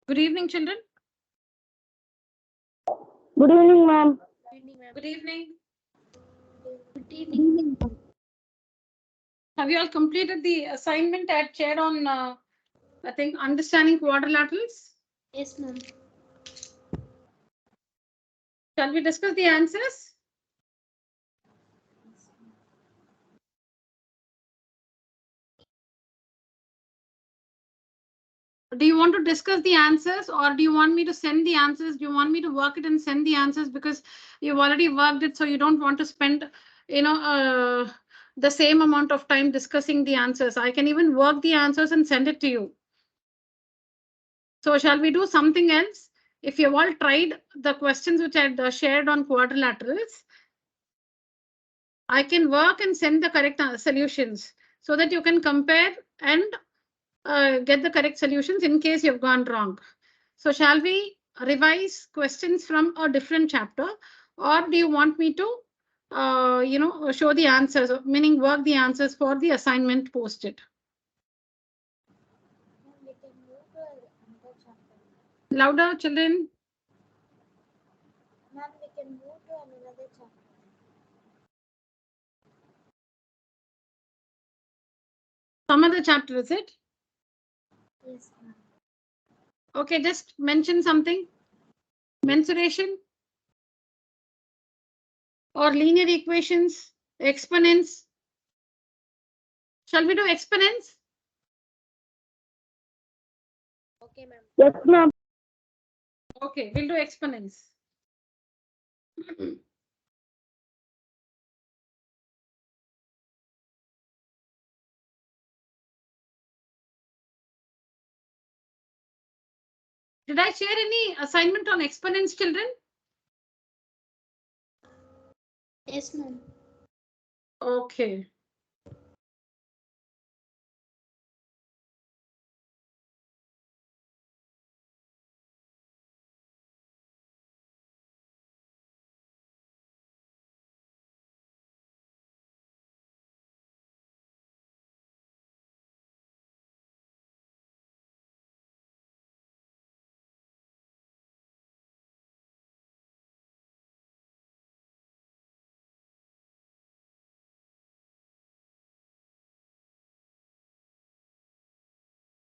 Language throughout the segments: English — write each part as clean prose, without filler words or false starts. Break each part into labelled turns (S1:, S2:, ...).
S1: Good evening, children.
S2: Good evening, ma'am.
S1: Good evening.
S2: Good evening.
S1: Have you all completed the assignment I had shared on, I think, understanding quadrilaterals?
S2: Yes, ma'am.
S1: Shall we discuss the answers? Do you want to discuss the answers, or do you want me to send the answers? Do you want me to work it and send the answers because you've already worked it, so you don't want to spend, the same amount of time discussing the answers? I can even work the answers and send it to you. So shall we do something else? If you've all tried the questions which I had shared on quadrilaterals, I can work and send the correct solutions so that you can compare and get the correct solutions in case you've gone wrong. So shall we revise questions from a different chapter, or do you want me to, show the answers, meaning work the answers for the assignment posted?
S2: We can move to another chapter.
S1: Louder, children.
S2: Ma'am, we can move to another chapter.
S1: Some other chapter, is it?
S2: Yes, ma'am.
S1: Okay, just mention something. Mensuration or linear equations, exponents. Shall we do exponents?
S2: Okay, ma'am. Yes, ma'am.
S1: Okay, we'll do exponents. Did I share any assignment on exponents, children?
S2: Yes, ma'am.
S1: Okay.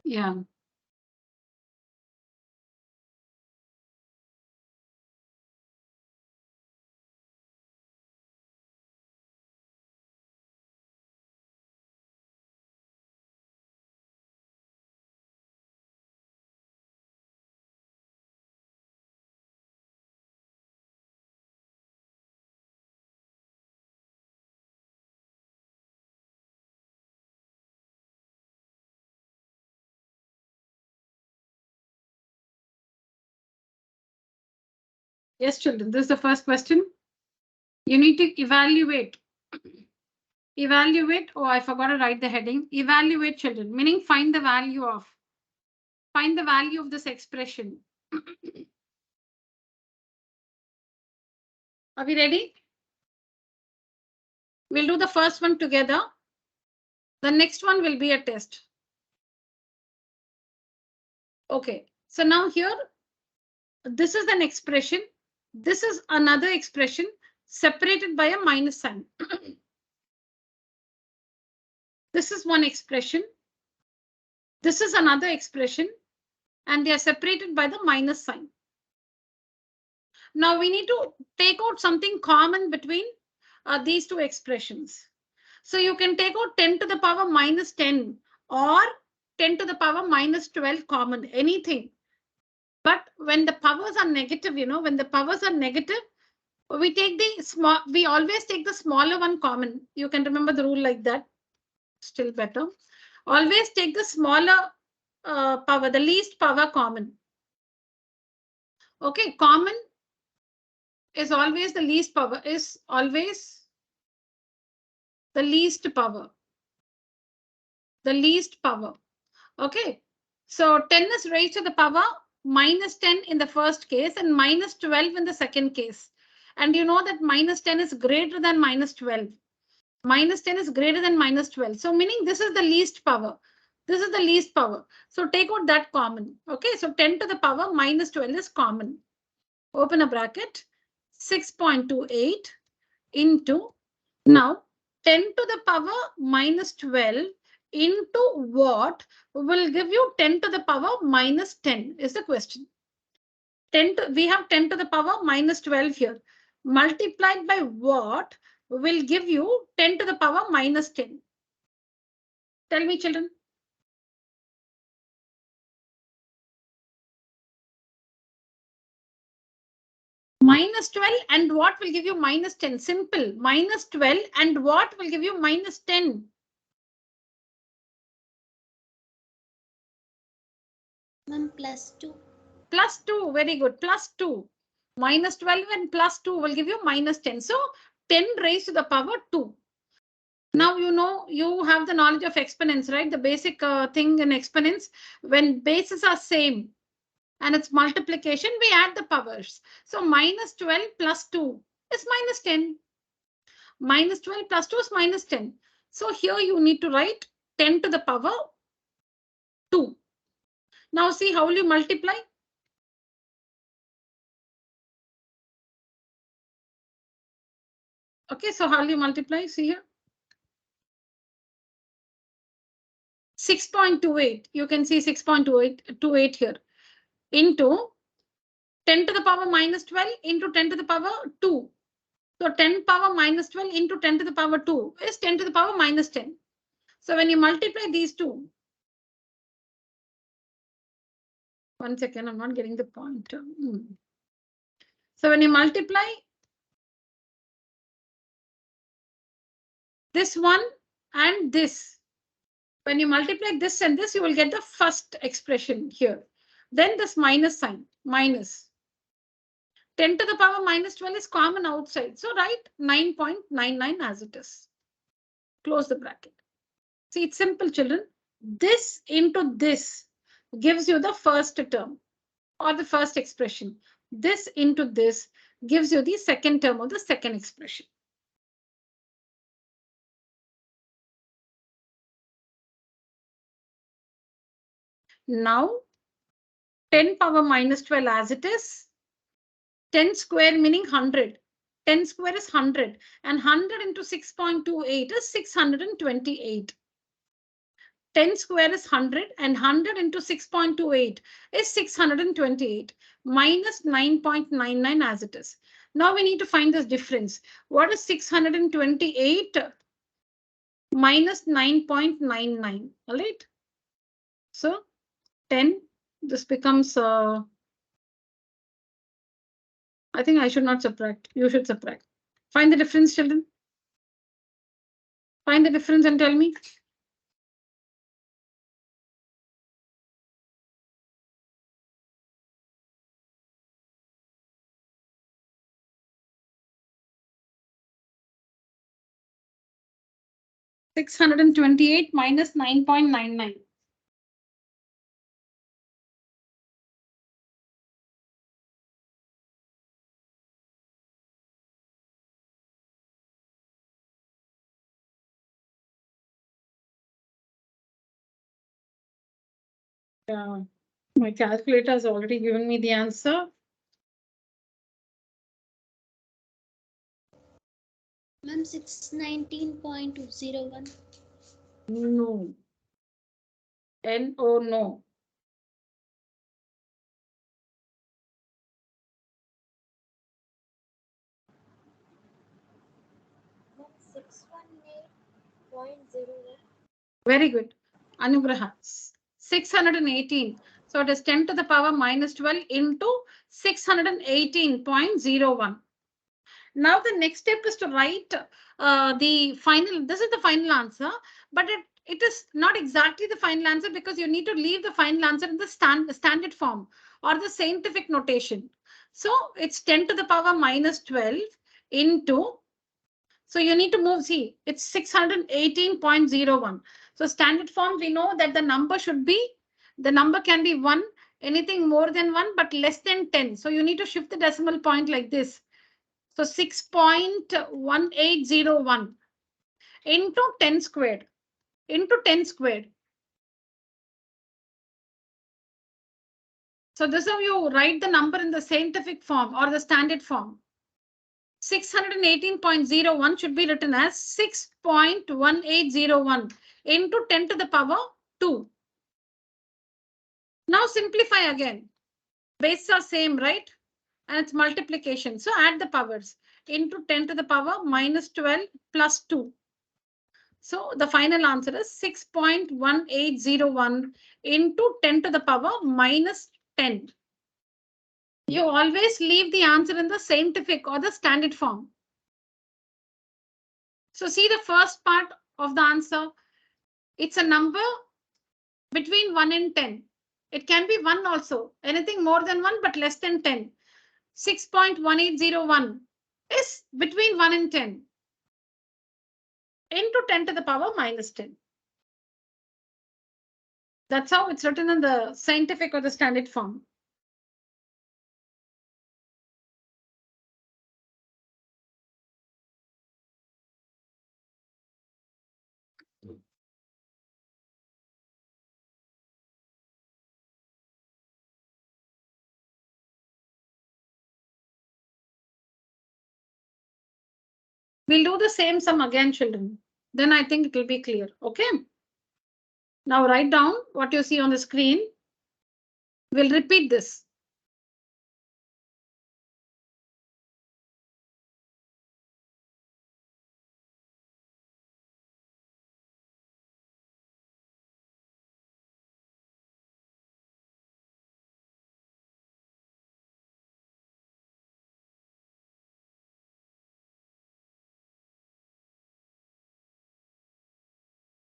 S1: Yeah. Yes, children, this is the first question. You need to evaluate. Evaluate. Oh, I forgot to write the heading. Evaluate, children, meaning find the value of. Find the value of this expression. Are we ready? We'll do the first one together. The next one will be a test. Okay, so now here, this is an expression. This is another expression separated by a minus sign. This is one expression. This is another expression, and they are separated by the minus sign. Now we need to take out something common between these two expressions. So you can take out 10 to the power minus 10 or 10 to the power minus 12 common, anything. But when the powers are negative, when the powers are negative, we take the small, we always take the smaller one common. You can remember the rule like that. Still better. Always take the smaller power, the least power common. Okay, common is always the least power, is always the least power. The least power. Okay, so 10 is raised to the power minus 10 in the first case and minus 12 in the second case. And you know that minus 10 is greater than minus 12. Minus 10 is greater than minus 12. So meaning this is the least power. This is the least power. So take out that common. Okay, so 10 to the power minus 12 is common. Open a bracket, 6.28 into, now 10 to the power minus 12 into what will give you 10 to the power minus 10 is the question. We have 10 to the power minus 12 here. Multiplied by what will give you 10 to the power minus 10? Tell me, children. Minus 12 and what will give you minus 10? Simple. Minus 12 and what will give you minus 10?
S2: Ma'am, plus 2.
S1: Plus 2. Very good. Plus 2. Minus 12 and plus 2 will give you minus 10. So 10 raised to the power 2. Now, you know, you have the knowledge of exponents, right? The basic thing in exponents, when bases are same and it's multiplication, we add the powers. So minus 12 plus 2 is minus 10. Minus 12 plus 2 is minus 10. So here you need to write 10 to the power 2. Now see, how will you multiply? Okay, so how will you multiply? See here. 6.28. You can see 6.28 here into 10 to the power minus 12 into 10 to the power 2. So 10 power minus 12 into 10 to the power 2 is 10 to the power minus 10. So when you multiply these two, 1 second, I'm not getting the point. So when you multiply this one and this, when you multiply this and this, you will get the first expression here. Then this minus sign, minus. 10 to the power minus 12 is common outside. So write 9.99 as it is. Close the bracket. See, it's simple, children. This into this gives you the first term or the first expression. This into this gives you the second term or the second expression. Now, 10 power minus 12 as it is. 10 square meaning 100. 10 square is 100 and 100 into 6.28 is 628. 10 square is 100 and 100 into 6.28 is 628 minus 9.99 as it is. Now we need to find this difference. What is 628 minus 9.99? All right. So 10, this becomes, I think I should not subtract. You should subtract. Find the difference, children. Find the difference and tell me. $628 minus 9.99. Yeah, my calculator has already given me the answer.
S2: Ma'am, 619.01.
S1: No. No, no.
S2: Ma'am, 618.01.
S1: Very good. Anugraha. 618. So it is 10 to the power minus 12 into 618.01. Now the next step is to write the final. This is the final answer, but it is not exactly the final answer because you need to leave the final answer in the standard form or the scientific notation. So it's 10 to the power minus 12 into, so you need to move, see, it's 618.01. So standard form, we know that the number should be, the number can be 1, anything more than 1, but less than 10. So you need to shift the decimal point like this. So 6.1801 into 10 squared, into 10 squared. So this is how you write the number in the scientific form or the standard form. 618.01 should be written as 6.1801 into 10 to the power 2. Now simplify again. Bases are same, right? And it's multiplication. So add the powers into 10 to the power minus 12 plus 2. So the final answer is 6.1801 into 10 to the power minus 10. You always leave the answer in the scientific or the standard form. So see the first part of the answer. It's a number between 1 and 10. It can be 1 also. Anything more than 1 but less than 10. 6.1801 is between 1 and 10 into 10 to the power minus 10. That's how it's written in the scientific or the standard form. We'll do the same sum again, children. Then I think it will be clear. Okay. Now write down what you see on the screen. We'll repeat this.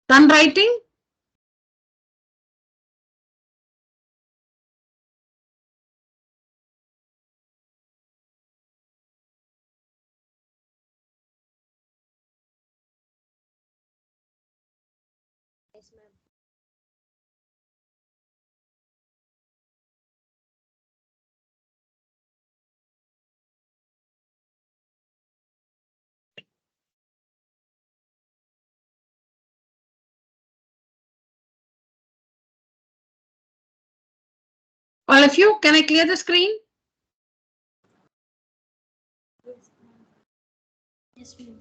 S1: Done writing?
S2: Yes, ma'am.
S1: All of you, can I clear the screen?
S2: Yes, ma'am.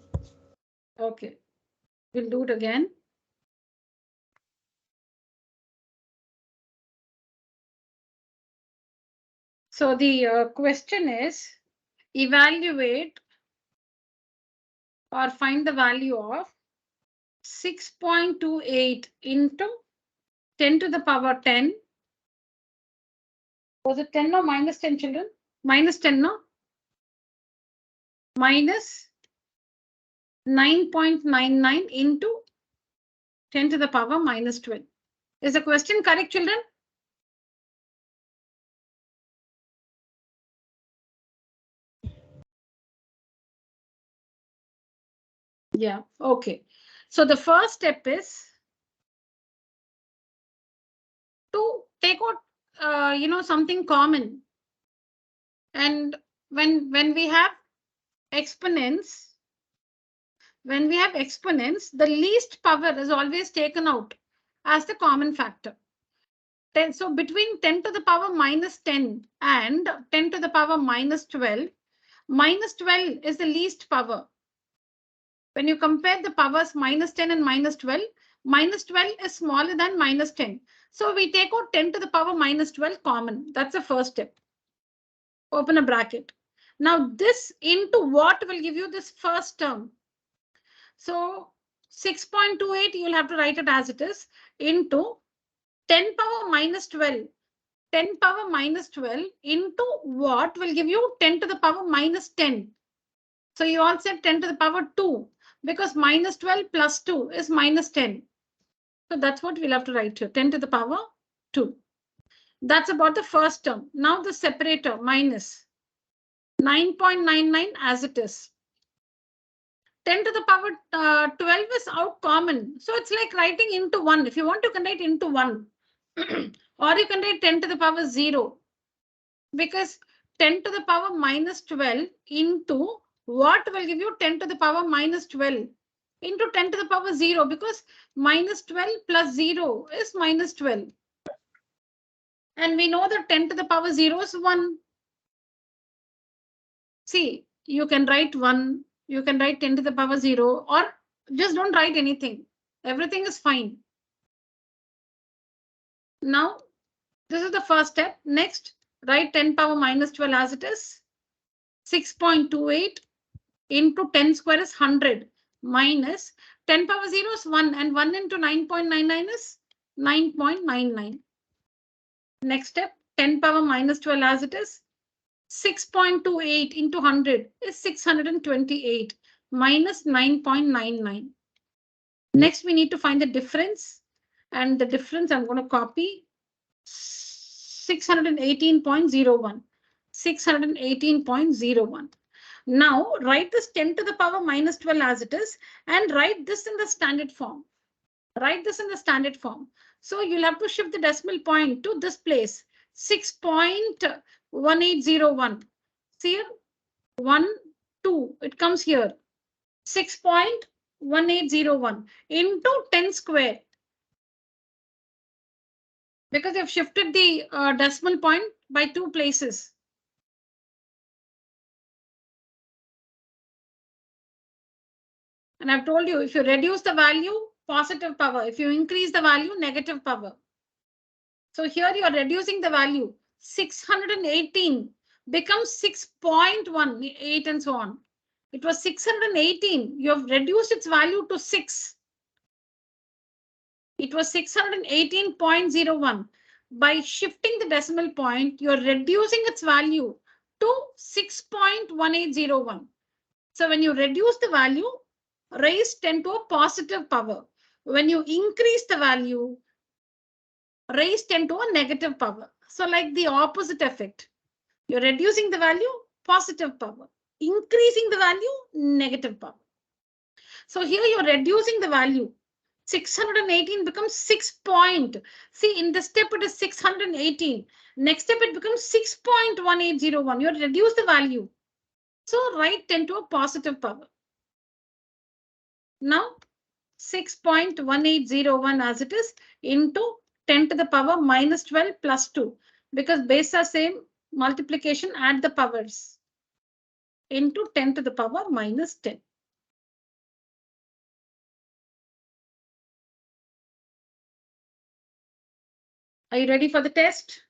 S1: Okay. We'll do it again. So the question is evaluate or find the value of 6.28 into 10 to the power 10. Was it 10 or minus 10, children? Minus 10, no? Minus 9.99 into 10 to the power minus 12. Is the question correct, children? Yeah, okay. So the first step is to take out, something common. And when we have exponents, the least power is always taken out as the common factor. So between 10 to the power minus 10 and 10 to the power minus 12 is the least power. When you compare the powers minus 10 and minus 12 is smaller than minus 10. So we take out 10 to the power minus 12 common. That's the first step. Open a bracket. Now this into what will give you this first term? So 6.28, you'll have to write it as it is into 10 power minus 12. 10 power minus 12 into what will give you 10 to the power minus 10. So you all said 10 to the power 2 because minus 12 plus 2 is minus 10. So that's what we'll have to write here, 10 to the power 2. That's about the first term. Now the separator minus 9.99 as it is. 10 to the power 12 is out common. So it's like writing into 1. If you want, you can write into 1. Or you can write 10 to the power 0. Because 10 to the power minus 12 into what will give you 10 to the power minus 12 into 10 to the power 0, because minus 12 plus 0 is minus 12. And we know that 10 to the power 0 is 1. See, you can write 1, you can write 10 to the power 0, or just don't write anything. Everything is fine. Now, this is the first step. Next, write 10 power minus 12 as it is. 6.28 into 10 square is 100 minus 10 power 0 is 1 and 1 into 9.99 is 9.99. Next step, 10 power minus 12 as it is. 6.28 into 100 is 628 minus 9.99. Next, we need to find the difference. And the difference I'm going to copy 618.01. 618.01. Now, write this 10 to the power minus 12 as it is and write this in the standard form. Write this in the standard form. So you'll have to shift the decimal point to this place, 6.1801. See here, 1, 2, it comes here, 6.1801 into 10 square. Because you've shifted the decimal point by 2 places. And I've told you, if you reduce the value, positive power. If you increase the value, negative power. So here you are reducing the value. 618 becomes 6.18 and so on. It was 618. You have reduced its value to 6. It was 618.01. By shifting the decimal point, you're reducing its value to 6.1801. So when you reduce the value, raise 10 to a positive power. When you increase the value, raise 10 to a negative power. So like the opposite effect. You're reducing the value, positive power. Increasing the value, negative power. So here you're reducing the value. 618 becomes 6 point. See, in this step it is 618. Next step it becomes 6.1801. You reduce the value. So write 10 to a positive power. Now 6.1801 as it is into 10 to the power minus 12 plus 2. Because base are same, multiplication, add the powers. Into 10 to the power minus 10. Are you ready for the test?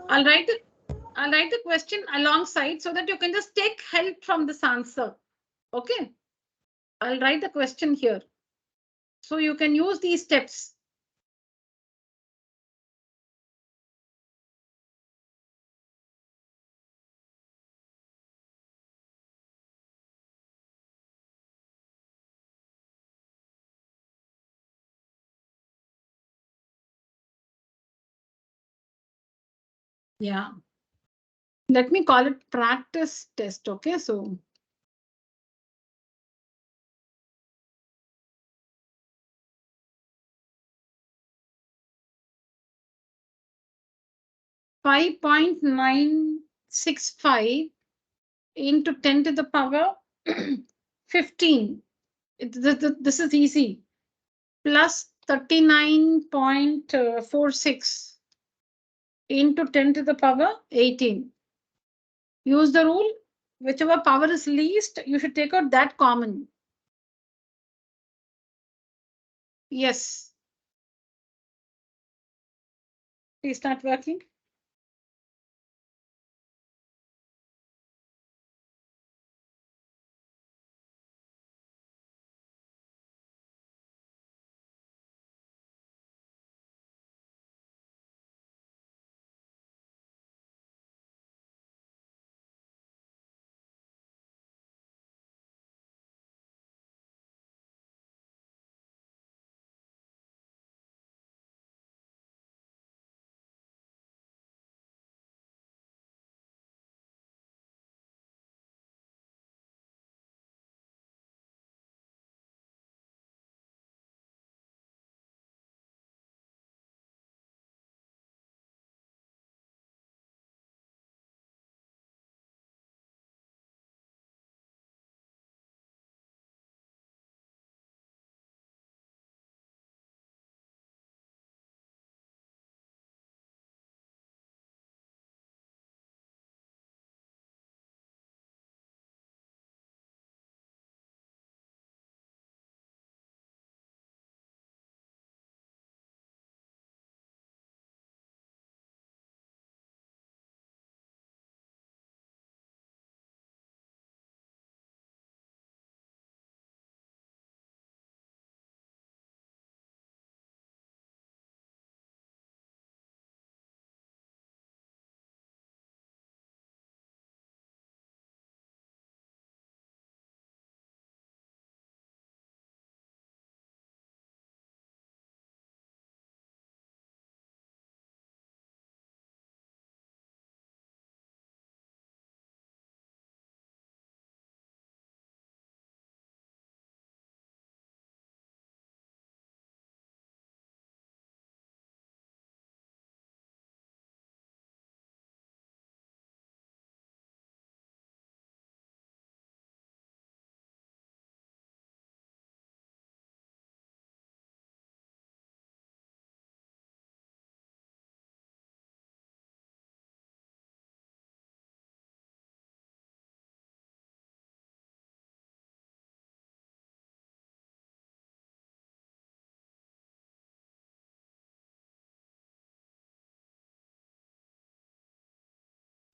S1: I'll write the question alongside so that you can just take help from this answer. Okay. I'll write the question here. So you can use these steps. Yeah. Let me call it practice test. Okay. So 5.965 into 10 to the power 15. This is easy. Plus 39.46 into 10 to the power 18. Use the rule. Whichever power is least, you should take out that common. Yes. Please start working.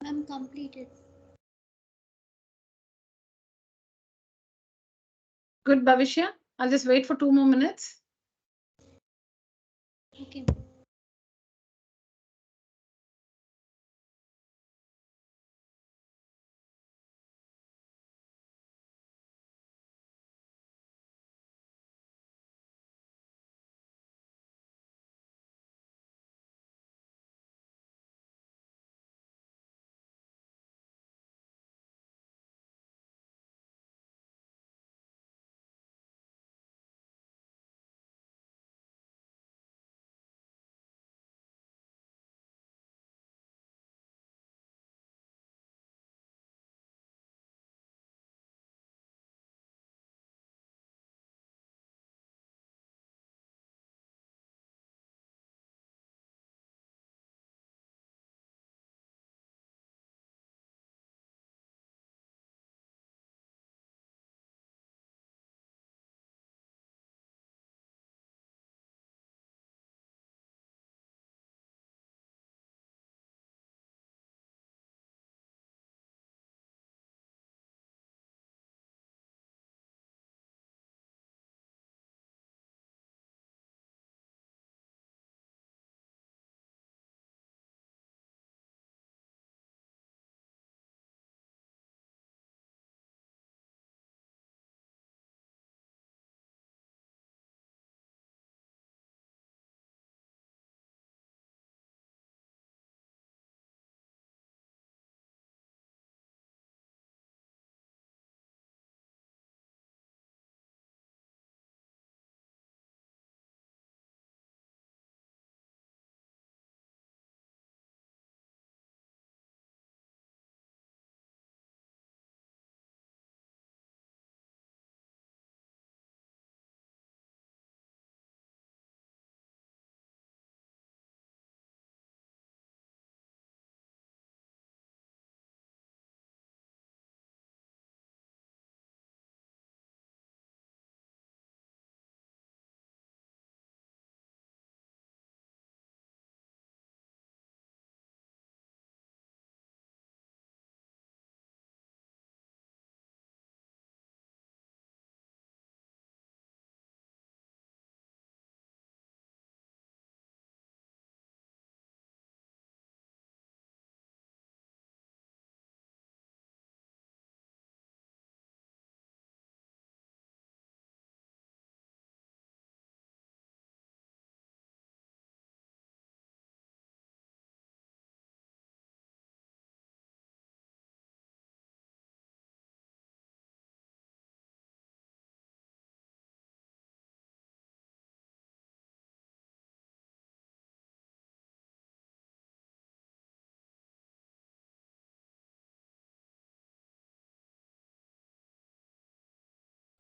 S2: I'm completed.
S1: Good, Bhavishya. I'll just wait for 2 more minutes.
S2: Okay.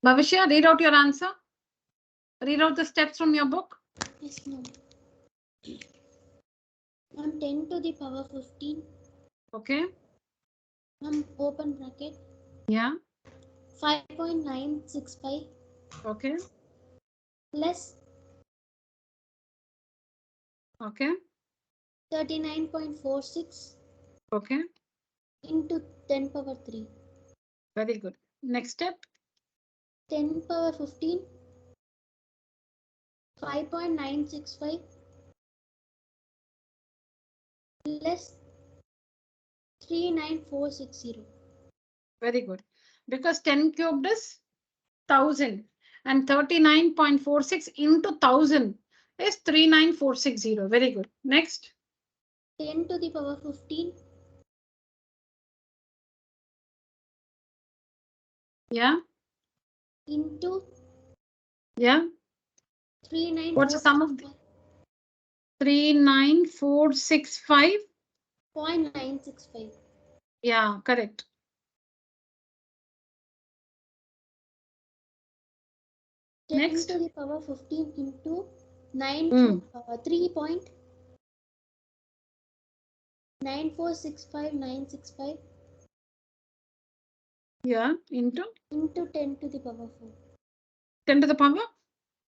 S1: Bhavishya, read out your answer. Read out the steps from your book.
S2: Yes, ma'am. Ma'am, 10 to the power 15.
S1: Okay.
S2: Ma'am, open bracket.
S1: Yeah.
S2: 5.965
S1: Okay.
S2: plus
S1: Okay.
S2: 39.46
S1: Okay.
S2: into 10 power 3.
S1: Very good. Next step.
S2: 10 power 15. 5.965 plus 39460.
S1: Very good. Because 10 cubed is 1000 and 39.46 into 1000 is 39460. Very good. Next.
S2: 10 to the power 15.
S1: Yeah.
S2: Into
S1: Yeah. What's the sum of 39465?
S2: 0.965.
S1: Yeah, correct.
S2: Next. 10
S1: Next.
S2: to the power 15 into 9 3.9465965
S1: Yeah, into
S2: into 10 to the power 4.
S1: 10 to the power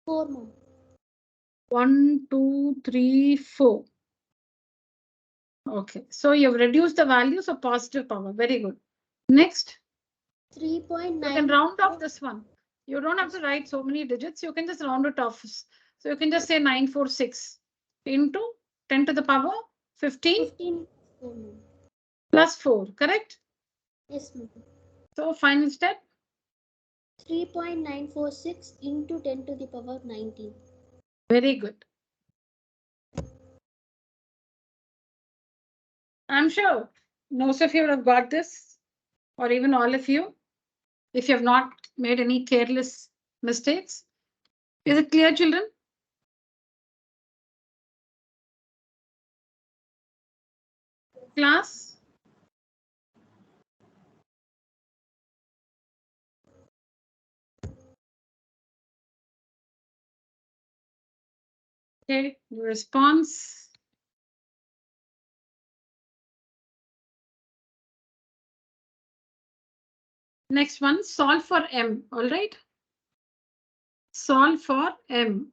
S2: 4, ma'am.
S1: 1, 2, 3, 4. Okay, so you've reduced the values of positive power. Very good. Next,
S2: 3.9.
S1: you can round off this one. You don't have to write so many digits. You can just round it off. So you can just say 946 into 10 to the power 15
S2: 15. 4, ma'am.
S1: plus 4, correct?
S2: Yes, ma'am.
S1: So final step.
S2: 3.946 into 10 to the power 19.
S1: Very good. I'm sure most of you would have got this, or even all of you, if you have not made any careless mistakes. Is it clear, children? Class? Okay, response. Next one, solve for M, all right? Solve for M.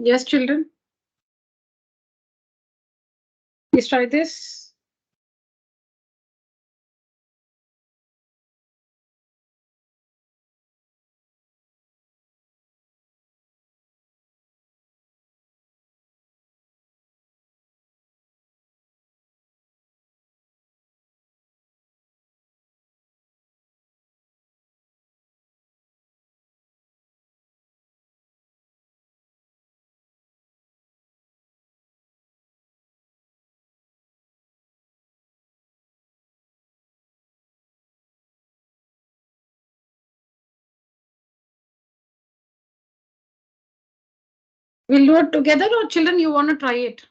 S1: Yes, children. Please try this. We'll do it together, or children, you want to try it?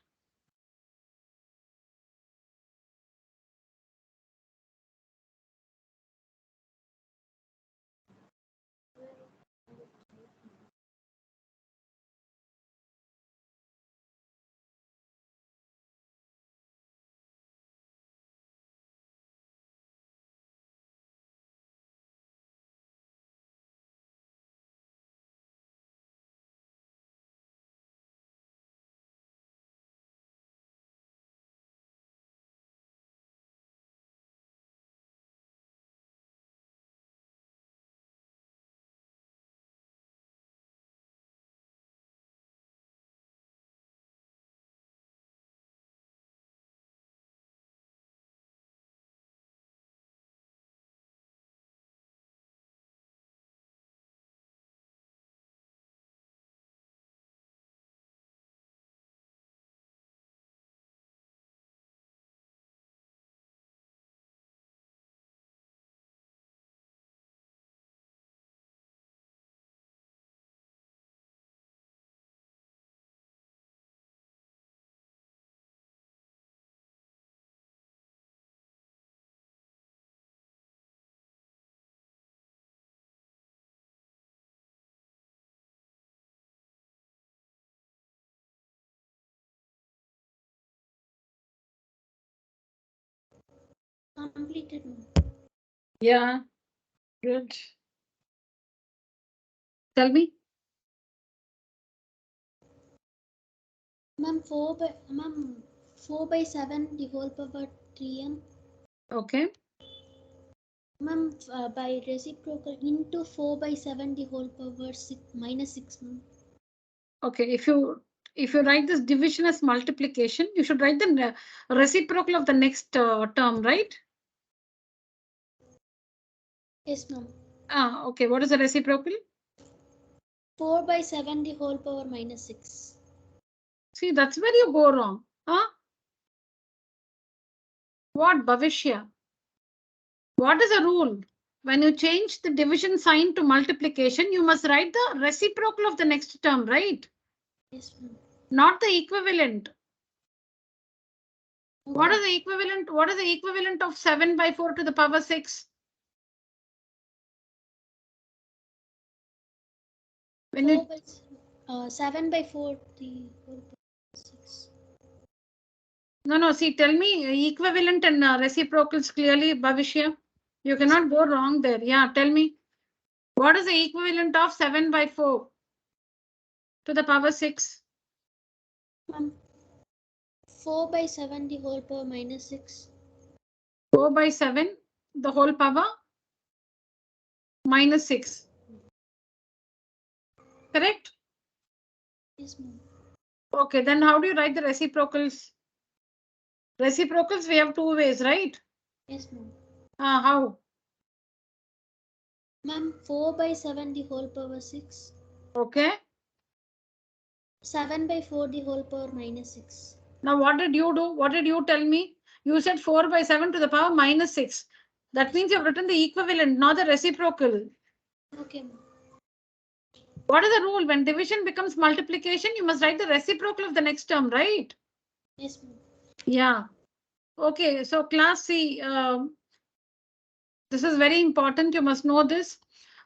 S2: Completed, ma'am.
S1: Yeah, good. Tell me.
S2: Ma'am, 4 by 7 the whole power 3m.
S1: Okay.
S2: Ma'am, by reciprocal into 4 by 7 the whole power 6 minus 6, ma'am.
S1: Okay. If you write this division as multiplication, you should write the reciprocal of the next term, right?
S2: Yes, ma'am.
S1: Okay. What is the reciprocal?
S2: 4 by 7 the whole power minus 6.
S1: See, that's where you go wrong. Huh? What, Bhavishya? What is the rule? When you change the division sign to multiplication, you must write the reciprocal of the next term, right?
S2: Yes, ma'am.
S1: Not the equivalent.
S2: Okay.
S1: What is the equivalent? What is the equivalent of 7 by 4 to the power 6? When you
S2: 7 by 4 the whole power 6.
S1: no, see, tell me equivalent and reciprocals clearly, Bhavishya. You cannot go wrong there. Yeah, tell me. What is the equivalent of 7 by 4 to the power 6?
S2: 4 by 7 the whole power minus 6.
S1: 4 by 7 the whole power minus 6. Correct?
S2: Yes, ma'am.
S1: Okay, then how do you write the reciprocals? Reciprocals, we have two ways, right?
S2: Yes, ma'am.
S1: How?
S2: Ma'am, 4 by 7 the whole power 6.
S1: Okay.
S2: 7 by 4 the whole power minus 6.
S1: Now, what did you do? What did you tell me? You said 4 by 7 to the power minus 6. That means you've written the equivalent, not the reciprocal.
S2: Okay, ma'am.
S1: What is the rule? When division becomes multiplication, you must write the reciprocal of the next term, right?
S2: Yes, ma'am.
S1: Yeah. Okay, so class C, this is very important. You must know this.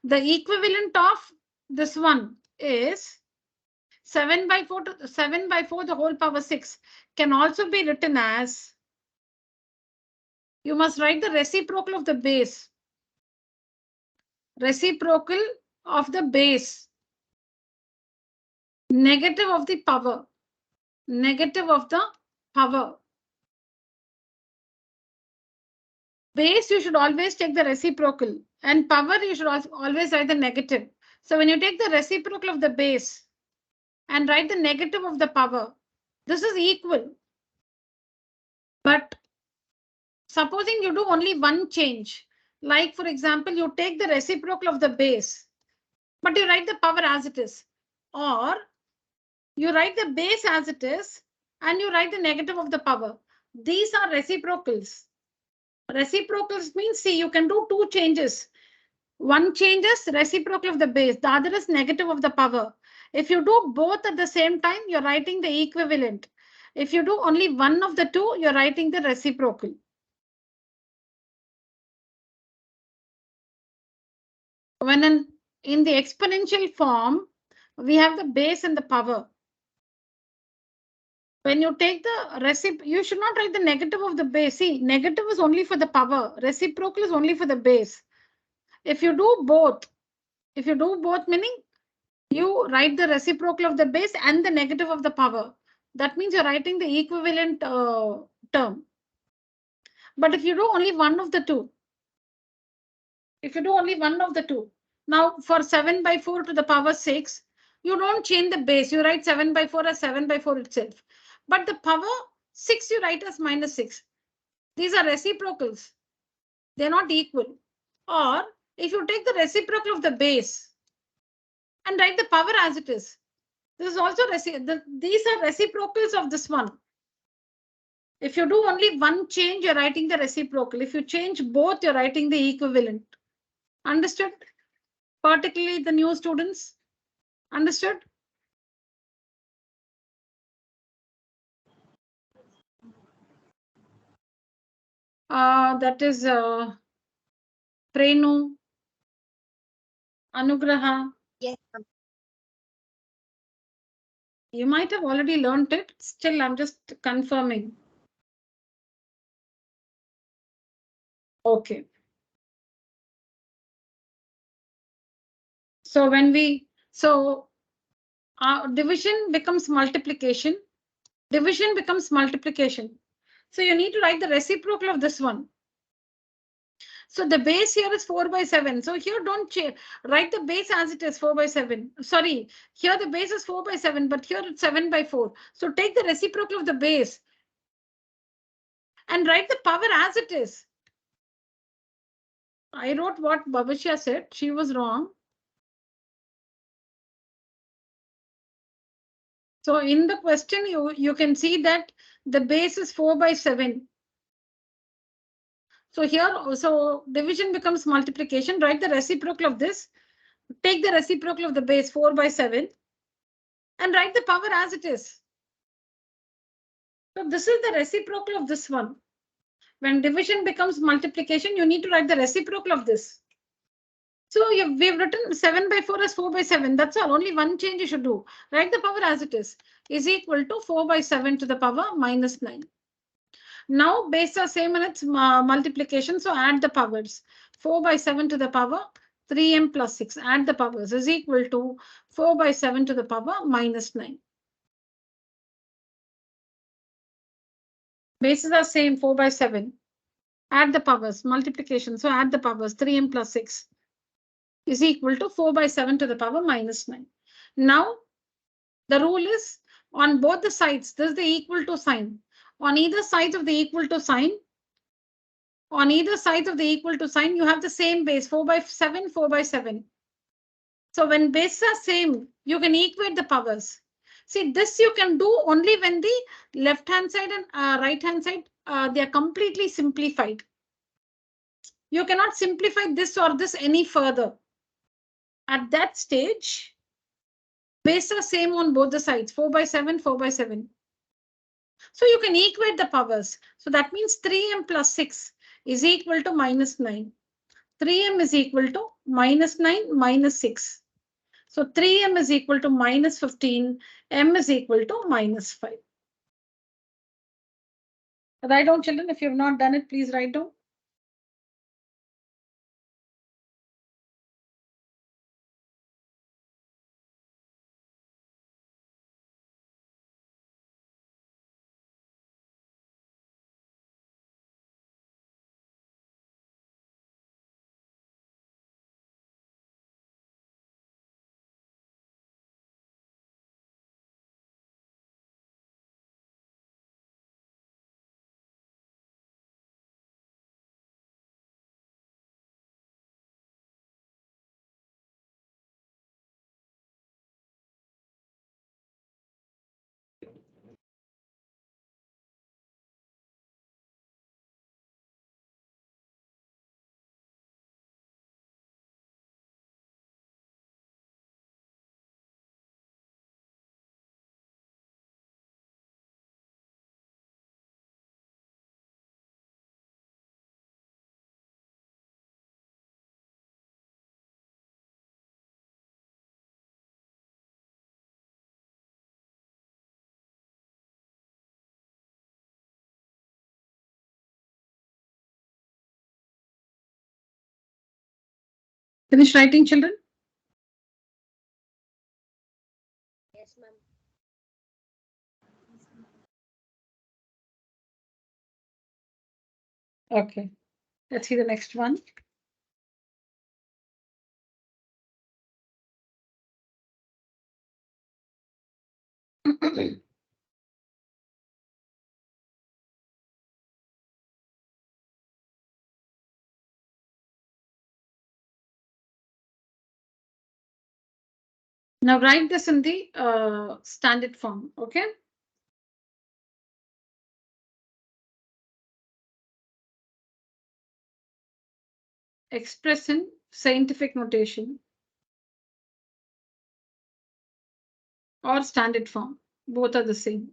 S1: The equivalent of this one is 7 by 4 to 7 by 4 the whole power 6 can also be written as, you must write the reciprocal of the base. Reciprocal of the base. Negative of the power. Negative of the power. Base, you should always take the reciprocal, and power, you should always write the negative. So when you take the reciprocal of the base and write the negative of the power, this is equal. But supposing you do only one change, like for example, you take the reciprocal of the base, but you write the power as it is, or you write the base as it is, and you write the negative of the power. These are reciprocals. Reciprocals means, see, you can do two changes. One changes reciprocal of the base, the other is negative of the power. If you do both at the same time, you're writing the equivalent. If you do only one of the two, you're writing the reciprocal. When in the exponential form, we have the base and the power. When you take the you should not write the negative of the base. See, negative is only for the power. Reciprocal is only for the base. If you do both meaning you write the reciprocal of the base and the negative of the power. That means you're writing the equivalent term. But if you do only one of the two, now for 7 by 4 to the power 6, you don't change the base. You write 7 by 4 as 7 by 4 itself. But the power 6 you write as minus 6. These are reciprocals. They're not equal. Or if you take the reciprocal of the base and write the power as it is, this is also these are reciprocals of this one. If you do only one change, you're writing the reciprocal. If you change both, you're writing the equivalent. Understood? Particularly the new students. Understood? That is Prenu, Anugraha.
S3: Yes.
S1: You might have already learned it. Still, I'm just confirming. Okay. So when division becomes multiplication. Division becomes multiplication. So you need to write the reciprocal of this one. So the base here is 4 by 7. So here don't write the base as it is 4 by 7. Sorry, here the base is 4 by 7, but here it's 7 by 4. So take the reciprocal of the base and write the power as it is. I wrote what Bhavishya said. She was wrong. So in the question, you can see that the base is 4 by 7. So here also division becomes multiplication. Write the reciprocal of this. Take the reciprocal of the base 4 by 7 and write the power as it is. So this is the reciprocal of this one. When division becomes multiplication, you need to write the reciprocal of this. So we've written 7 by 4 as 4 by 7. That's all. Only one change you should do. Write the power as it is equal to 4 by 7 to the power minus 9. Now base are same in its multiplication. So add the powers. 4 by 7 to the power 3m plus 6. Add the powers is equal to 4 by 7 to the power minus 9. Bases are same 4 by 7. Add the powers, multiplication. So add the powers 3m plus 6 is equal to 4 by 7 to the power minus 9. Now the rule is on both the sides, this is the equal to sign. On either side of the equal to sign, you have the same base 4 by 7, 4 by 7. So when bases are same, you can equate the powers. See, this you can do only when the left hand side and right hand side, they are completely simplified. You cannot simplify this or this any further. At that stage, bases are same on both the sides, 4 by 7, 4 by 7. So you can equate the powers. So that means 3m plus 6 is equal to minus 9. 3m is equal to minus 9 minus 6. So 3m is equal to minus 15. M is equal to minus 5. Write down, children. If you have not done it, please write down. Finish writing, children.
S2: Yes, ma'am.
S1: Okay. Let's see the next one. Now write this in the standard form, okay? Express in scientific notation or standard form. Both are the same.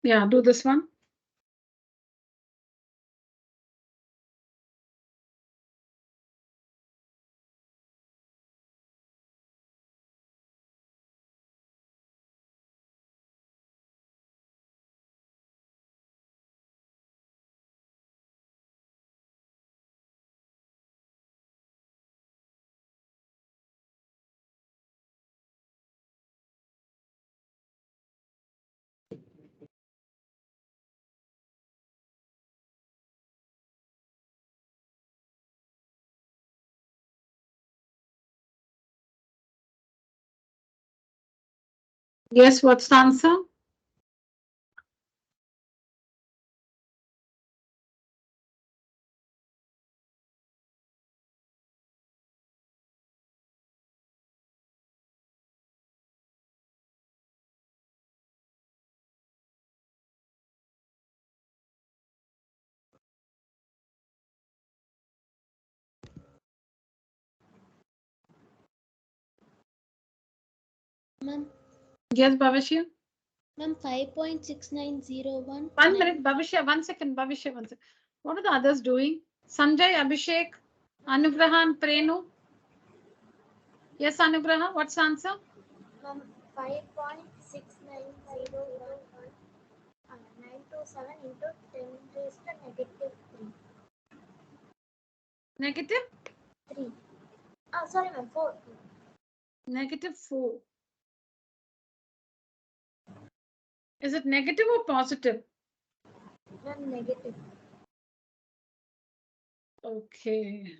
S1: Yeah, do this one. Guess what's the answer?
S2: Ma'am.
S1: Yes, Bhavishya.
S2: Ma'am, 5.6901.
S1: 1 minute, Bhavishya. 1 second, Bhavishya. 1 second. What are the others doing? Sanjay, Abhishek, Anugraha, and Prenu. Yes, Anugraha. What's the answer?
S2: Ma'am, 5.6901. 927 into 10 raised to negative 3.
S1: Negative?
S2: 3. Sorry, ma'am, 4.
S1: Negative 4. Is it negative or positive?
S2: Ma'am, negative.
S1: Okay.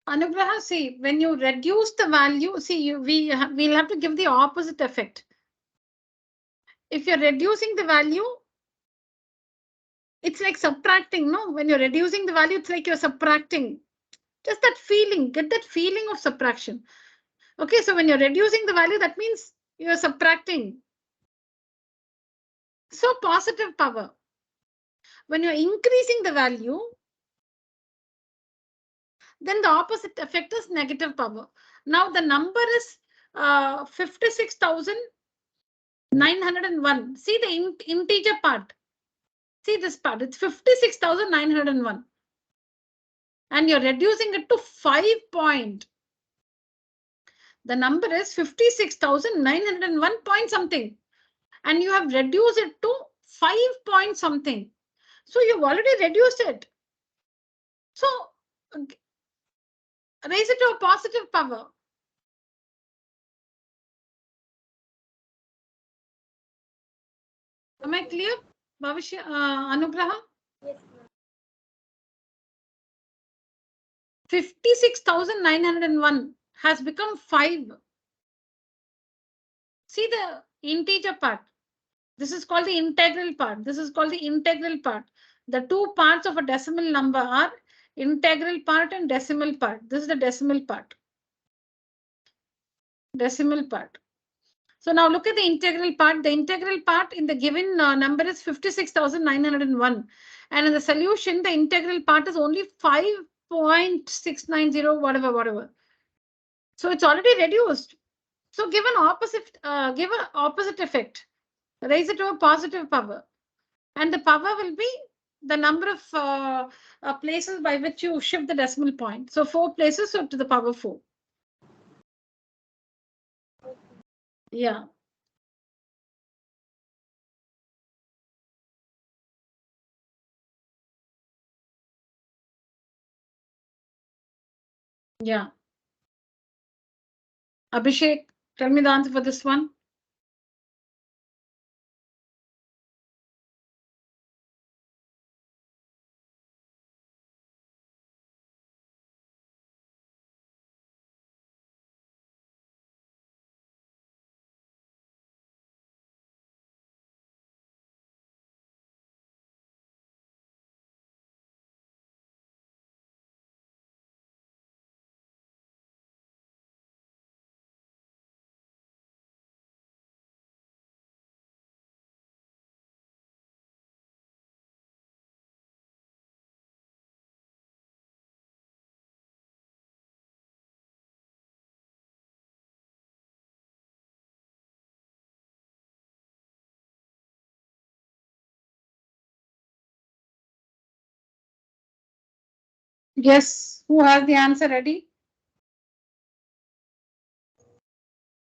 S1: Anugraha, see, when you reduce the value, see, we'll have to give the opposite effect. If you're reducing the value, it's like subtracting, no? When you're reducing the value, it's like you're subtracting. Just that feeling, get that feeling of subtraction. Okay, so when you're reducing the value, that means you're subtracting. So positive power. When you're increasing the value, then the opposite effect is negative power. Now the number is 56,901. See the integer part. See this part. It's 56,901. And you're reducing it to 5 point. The number is 56,901 point something. And you have reduced it to 5 point something. So you've already reduced it. So raise it to a positive power. Am I clear, Bhavishya, Anugraha?
S2: Yes,
S1: 56,901 has become 5. See the integer part. This is called the integral part. This is called the integral part. The two parts of a decimal number are integral part and decimal part. This is the decimal part. Decimal part. So now look at the integral part. The integral part in the given number is 56,901. And in the solution, the integral part is only 5.690, whatever. So it's already reduced. So give an opposite effect. Raise it to a positive power. And the power will be the number of places by which you shift the decimal point. So 4 places, so to the power 4. Yeah. Yeah. Abhishek, tell me the answer for this one. Yes. Who has the answer ready?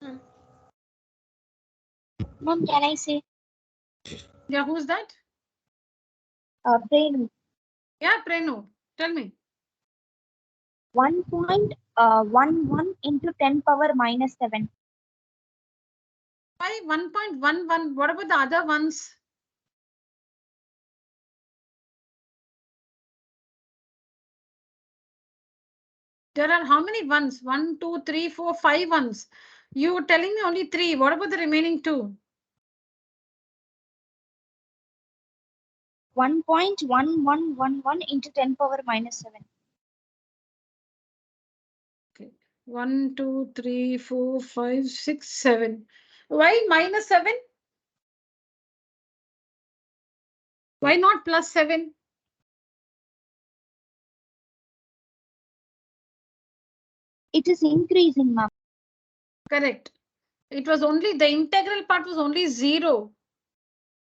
S3: Ma'am, can I say?
S1: Yeah, who's that?
S3: Prenu.
S1: Yeah, Prenu. Tell me.
S3: 1.11 into 10 power minus 7.
S1: Why 1.11? What about the other ones? There are how many ones? 1, 2, 3, 4, 5 ones. You were telling me only 3. What about the remaining 2?
S3: 1.1111 into 10 power minus 7.
S1: Okay. 1, 2, 3, 4, 5, 6, 7. Why minus 7? Why not plus 7?
S3: It is increasing, ma'am.
S1: Correct. It was only the integral part was only 0.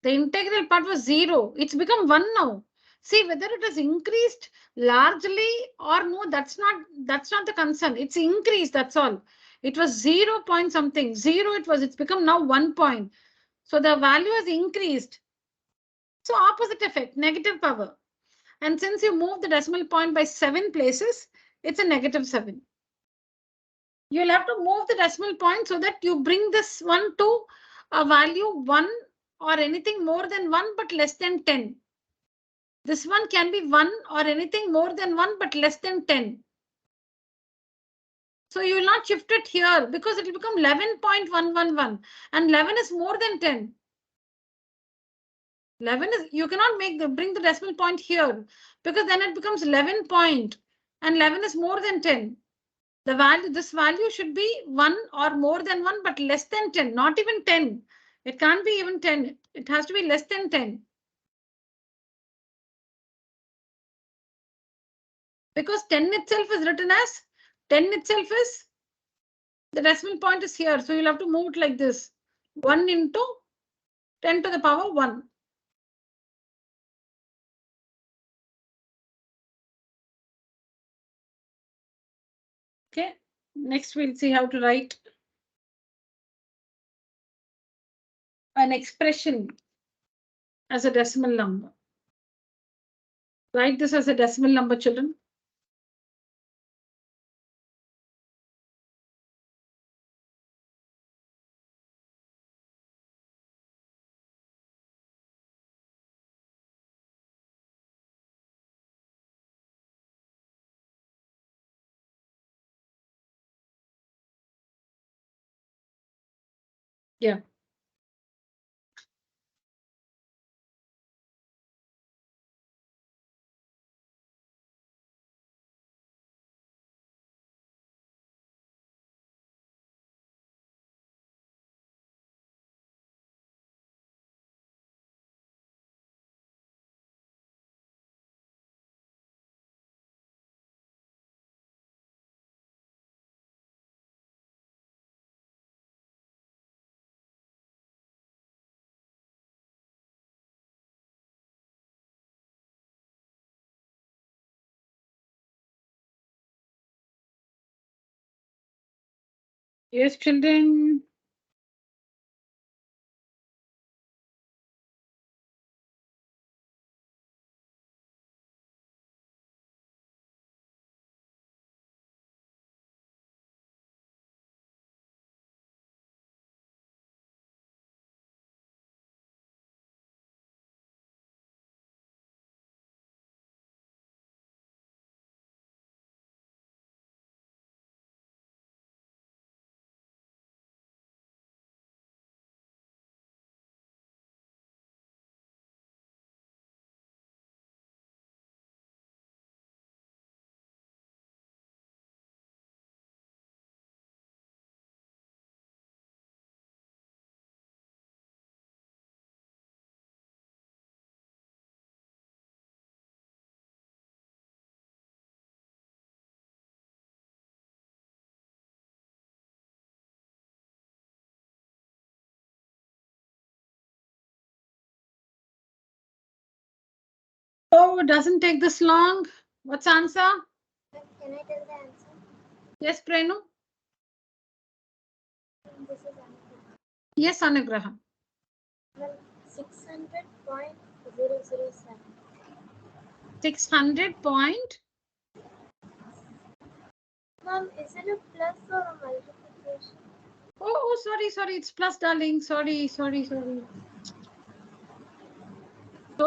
S1: The integral part was 0. It's become 1 now. See whether it has increased largely or no, that's not the concern. It's increased, that's all. It was 0 point something. 0 it was, it's become now 1 point. So the value has increased. So opposite effect, negative power. And since you move the decimal point by 7 places, it's a negative 7. You'll have to move the decimal point so that you bring this one to a value 1 or anything more than 1 but less than 10. This one can be 1 or anything more than 1 but less than 10. So you will not shift it here because it will become 11.111 and 11 is more than 10. 11 is, you cannot bring the decimal point here because then it becomes 11 point and 11 is more than 10. This value should be 1 or more than 1 but less than 10, not even 10. It can't be even 10. It has to be less than 10. Because 10 itself is written as 10 itself is the decimal point is here. So you'll have to move it like this. 1 into 10 to the power 1. Okay. Next we'll see how to write an expression as a decimal number. Write this as a decimal number, children. Yeah. Yes, children. Oh, it doesn't take this long. What's answer?
S2: Can I tell the answer?
S1: Yes, Prenu.
S2: This is Anugrah.
S1: Yes, Anugraha.
S2: Well, 600.007.
S1: 600 point.
S2: Mom, is it a plus or a multiplication?
S1: Oh, sorry. It's plus, darling. Sorry. So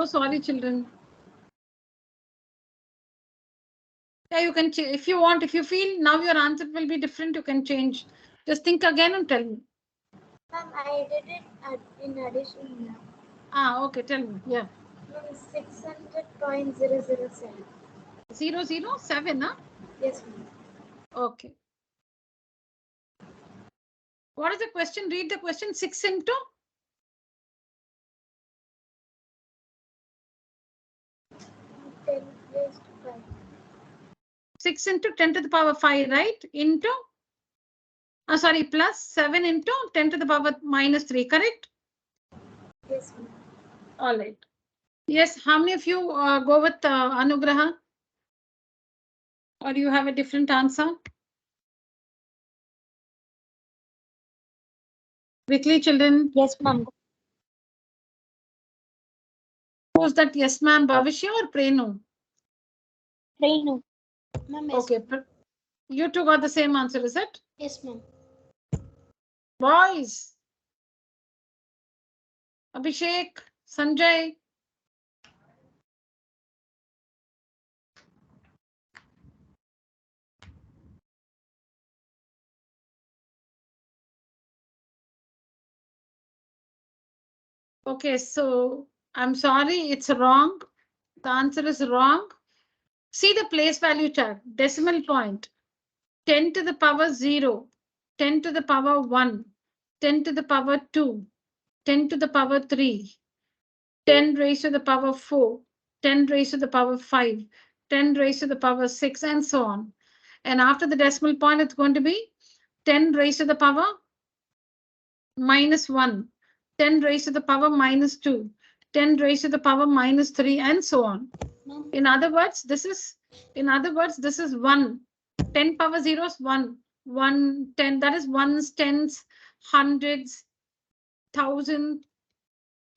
S1: sorry, children. Yeah, you can if you want. If you feel now your answer will be different, you can change. Just think again and tell me.
S2: Mom, I did it in addition now.
S1: Okay. Tell me. Yeah.
S2: 600.007.
S1: 007, huh?
S2: Yes, ma'am.
S1: Okay. What is the question? Read the question. 6 into
S2: 10 raised to 5.
S1: 6 into 10 to the power 5, right? Into Sorry, plus 7 into 10 to the power minus 3, correct?
S2: Yes, ma'am.
S1: All right. Yes, how many of you go with Anugraha? Or do you have a different answer? Quickly, children.
S3: Yes, ma'am.
S1: Who's that? Yes, ma'am. Bhavishya or Prenu?
S3: Renu.
S2: Ma'am, yes.
S1: Okay. You two got the same answer, is it?
S2: Yes, ma'am.
S1: Boys. Abhishek, Sanjay. Okay, so I'm sorry, it's wrong. The answer is wrong. See the place value chart, decimal point, 10 to the power 0, 10 to the power 1, 10 to the power 2, 10 to the power 3, 10 raised to the power 4, 10 raised to the power 5, 10 raised to the power 6, and so on. And after the decimal point, it's going to be 10 raised to the power minus 1, 10 raised to the power minus 2, 10 raised to the power minus 3, and so on. In other words, this is 1. 10 power 0 is 1. 1, 10, that is ones, tens, hundreds, thousands,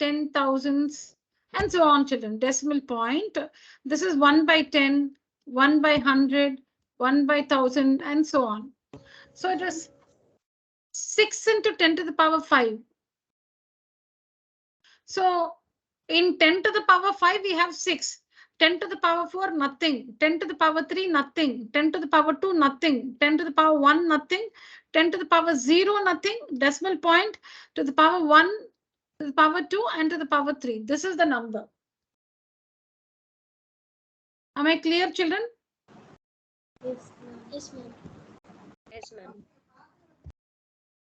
S1: 10,000s, and so on, children. Decimal point. This is 1 by 10, 1 by 100, 1 by 1,000, and so on. So it is 6 into 10 to the power 5. So in 10 to the power 5, we have 6. 10 to the power 4, nothing. 10 to the power 3, nothing. 10 to the power 2, nothing. 10 to the power 1, nothing. 10 to the power 0, nothing. Decimal point to the power 1, to the power 2, and to the power 3. This is the number. Am I clear, children?
S2: Yes, ma'am. Yes, ma'am.
S3: Yes, ma'am.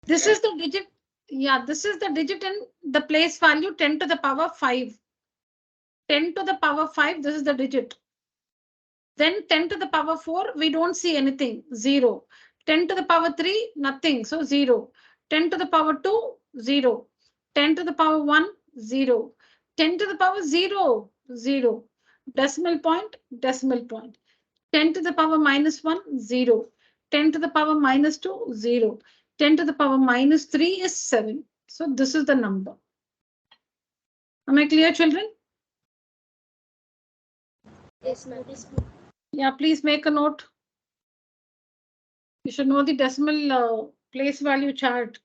S1: This is the digit. Yeah, this is the digit in the place value 10 to the power 5. 10 to the power 5, this is the digit. Then 10 to the power 4, we don't see anything, 0. 10 to the power 3, nothing, so 0. 10 to the power 2, 0. 10 to the power 1, 0. 10 to the power 0, 0. Decimal point, decimal point. 10 to the power minus 1, 0. 10 to the power minus 2, 0. 10 to the power minus 3 is 7. So this is the number. Am I clear, children?
S2: Yes, ma'am. Yes, ma'am.
S1: Yeah, please make a note. You should know the decimal place value chart.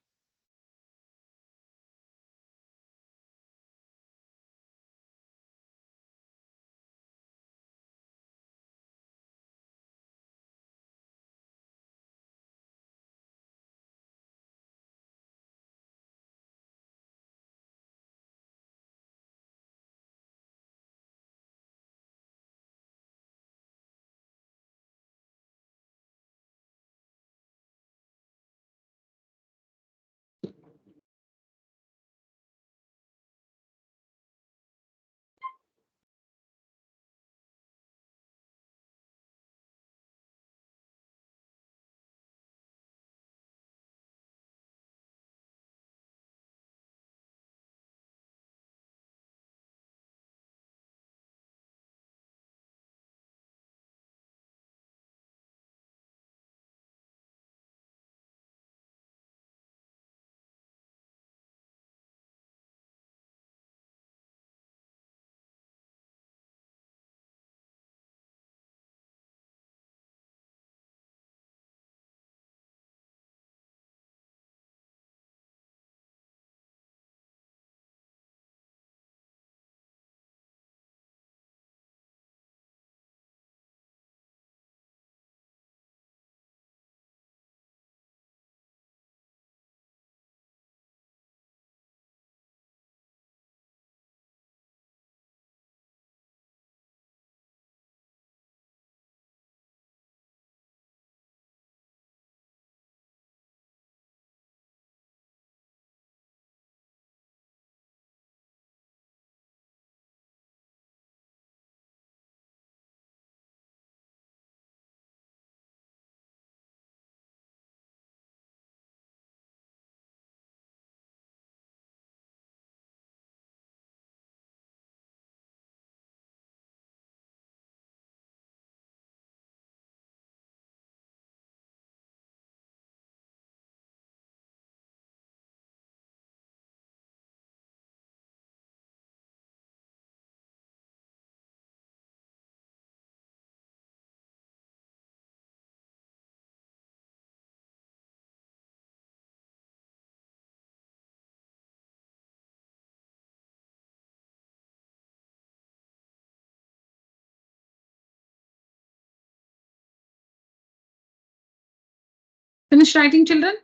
S1: Finish writing, children?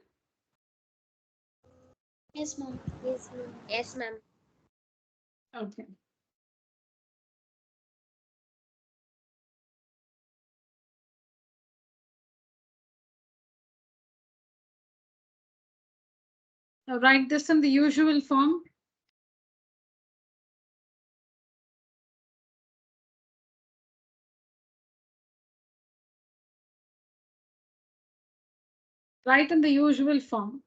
S2: Yes, ma'am.
S4: Yes, ma'am. Yes, ma'am.
S1: Okay. Now write this in the usual form. Write in the usual form.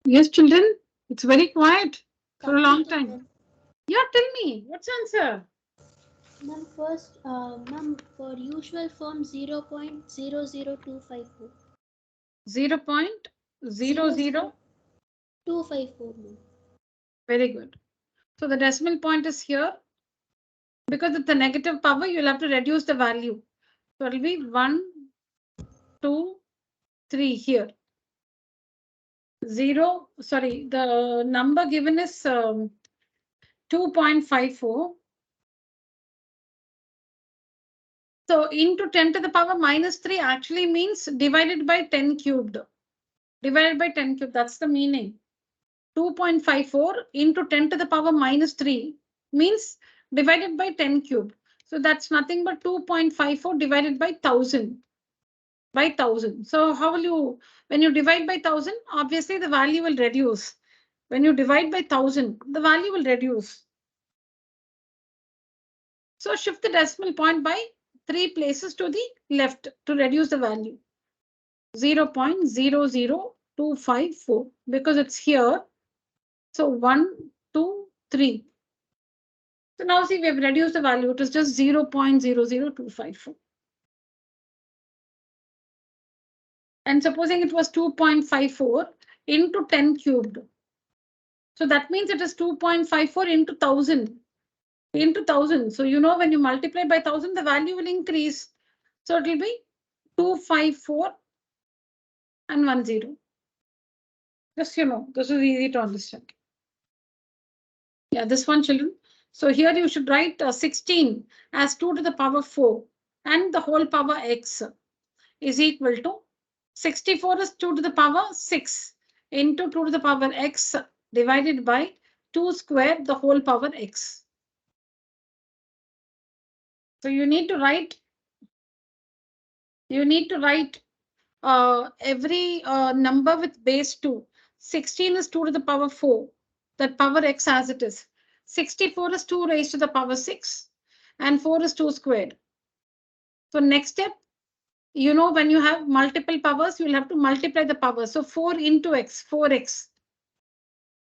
S1: Yes, children. It's very quiet for a long
S2: Completed,
S1: time.
S2: ma'am.
S1: Yeah, tell me. What's the answer?
S2: Ma'am, first, ma'am, for usual form 0.00254.
S1: 0.00.
S2: 254, ma'am.
S1: Very good. So the decimal point is here. Because it's the negative power, you'll have to reduce the value. So it'll be 1, 2, 3 here. 0, sorry, the number given is 2.54. So into 10 to the power minus 3 actually means divided by 10 cubed. Divided by 10 cubed, that's the meaning. 2.54 into 10 to the power minus 3 means divided by 10 cubed. So that's nothing but 2.54 divided by 1000. By 1000. So how will you, when you divide by 1000, obviously the value will reduce. When you divide by 1000, the value will reduce. So shift the decimal point by 3 places to the left to reduce the value. 0.00254 because it's here. So 1, 2, 3. So now see, we have reduced the value. It is just 0.00254. And supposing it was 2.54 into 10 cubed. So that means it is 2.54 into 1000. Into 1000. So you know when you multiply by 1000, the value will increase. So it will be 254 and 10. Just this is easy to understand. Yeah, this one, children. So here you should write 16 as 2 to the power 4 and the whole power x is equal to 64 is 2 to the power 6 into 2 to the power x divided by 2 squared the whole power x. So you need to write every number with base 2. 16 is 2 to the power 4, that power x as it is. 64 is 2 raised to the power 6 and 4 is 2 squared. So next step, when you have multiple powers, you will have to multiply the power. So 4 into x, 4x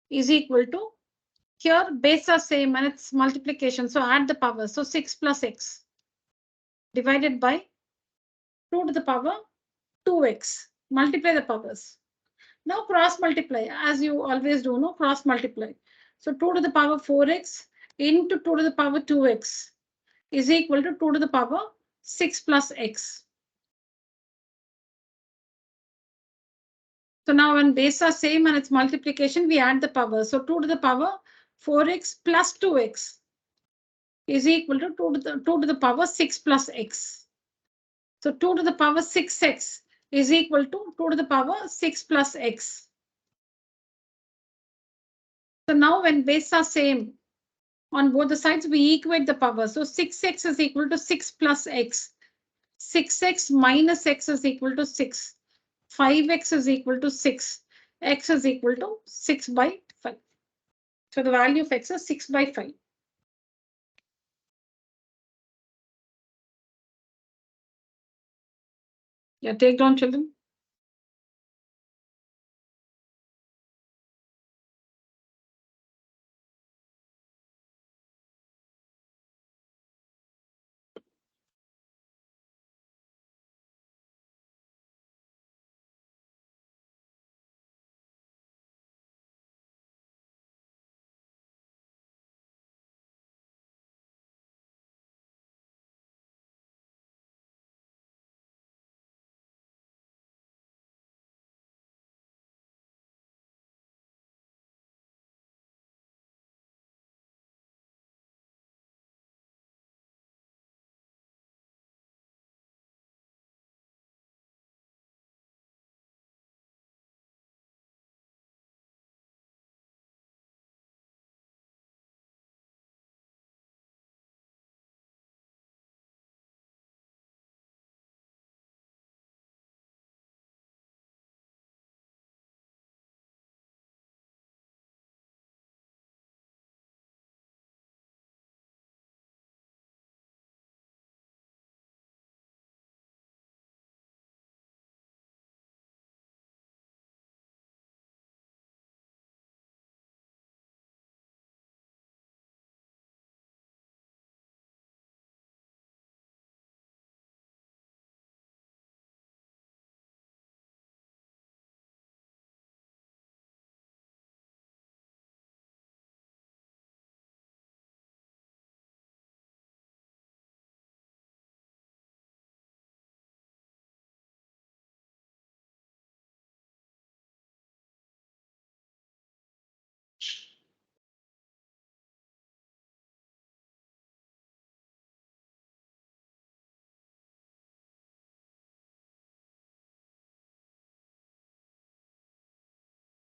S1: is equal to, here base are same and it's multiplication. So add the power. So 6 plus x divided by 2 to the power 2x. Multiply the powers. Now cross multiply as you always do, no cross multiply. So 2 to the power 4x into 2 to the power 2x is equal to 2 to the power 6 plus x. So now when base are same and it's multiplication, we add the power. So 2 to the power 4x plus 2x is equal to 2 to the power 6 plus x. So 2 to the power 6x is equal to 2 to the power 6 plus x. So now when base are same on both the sides, we equate the power. So 6x is equal to 6 plus x. 6x minus x is equal to 6. 5x is equal to 6. X is equal to 6 by 5. So the value of x is 6 by 5. Yeah, take down, children.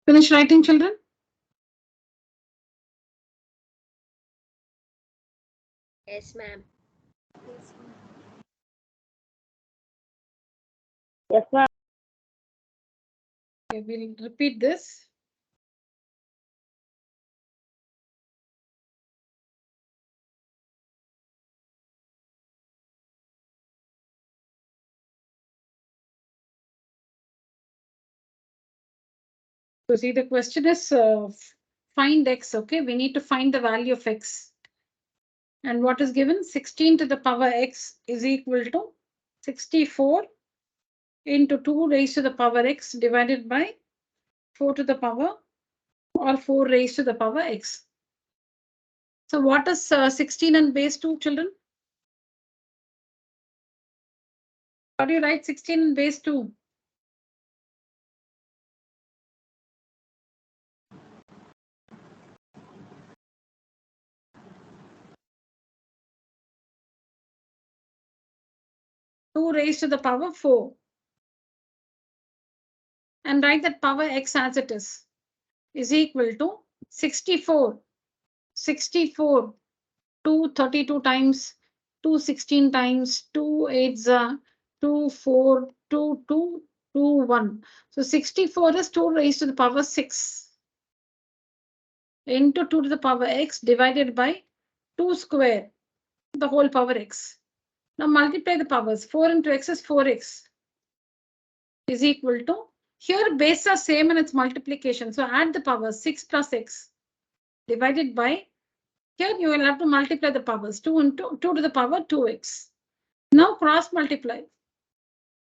S1: Finish writing, children.
S4: Yes, ma'am.
S3: Yes, ma'am.
S1: Okay, we'll repeat this. So see, the question is find x. Okay, we need to find the value of x. And what is given? 16 to the power x is equal to 64 into 2 raised to the power x divided by 4 to the power or 4 raised to the power x. So what is 16 and base 2, children? How do you write 16 and base 2? Two raised to the power 4. And write that power x as it is equal to 64. 64, 232 times, 216 times, 2 8s are 2 4, 2 2, 2 1. So 64 is 2 raised to the power 6 into 2 to the power x divided by 2 square, the whole power x. Now multiply the powers. 4 into x is 4x is equal to, here base are same and it's multiplication. So add the powers 6 plus x divided by, here you will have to multiply the powers 2 into 2 to the power 2x. Now cross multiply.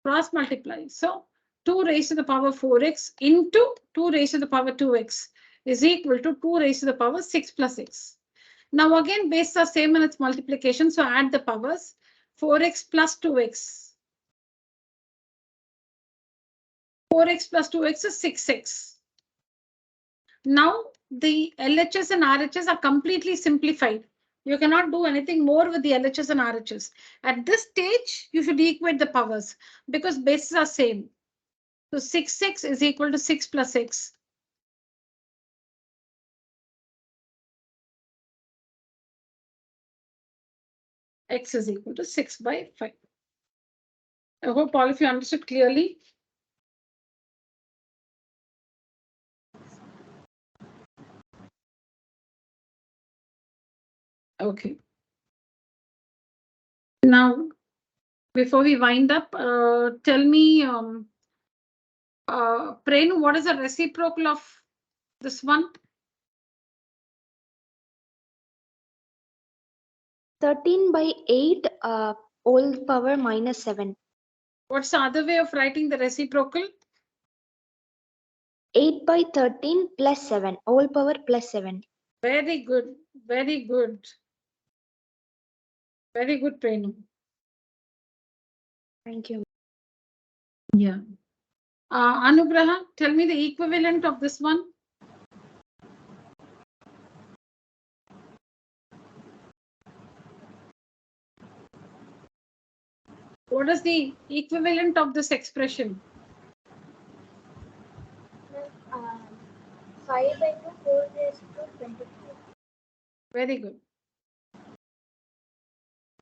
S1: Cross multiply. So 2 raised to the power 4x into 2 raised to the power 2x is equal to 2 raised to the power 6 plus x. Now again bases are same and it's multiplication. So add the powers 4x plus 2x. 4x plus 2x is 6x. Now the LHS and RHS are completely simplified. You cannot do anything more with the LHS and RHS. At this stage, you should equate the powers because bases are same. So 6x is equal to 6 plus x. X is equal to 6 by 5. I hope all of you understood clearly. Okay. Now, before we wind up, tell me, Prenu, what is the reciprocal of this one?
S2: 13 by 8 whole power minus 7.
S1: What's the other way of writing the reciprocal?
S2: 8 by 13 plus 7 whole power plus 7.
S1: Very good. Very good. Very good, Prenu.
S2: Thank you.
S1: Yeah. Anugraha, tell me the equivalent of this one. What is the equivalent of this expression?
S4: 5 by 2 whole raised to 24.
S1: Very good.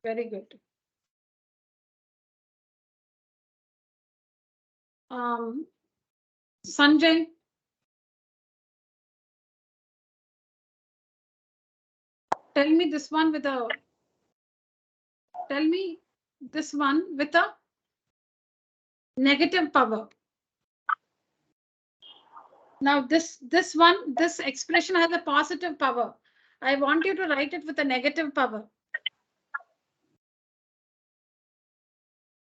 S1: Very good. Sanjay. Tell me this one with a negative power. Now this expression has a positive power. I want you to write it with a negative power.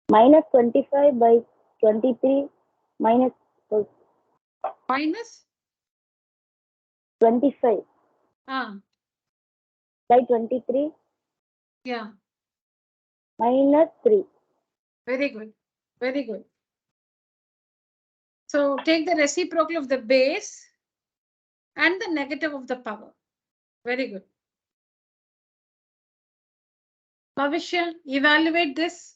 S3: Minus 25 by 23 minus
S1: Minus
S3: 25 by 23
S1: yeah.
S3: minus 3.
S1: Very good. Very good. So take the reciprocal of the base and the negative of the power. Very good. Bhavishya, evaluate this.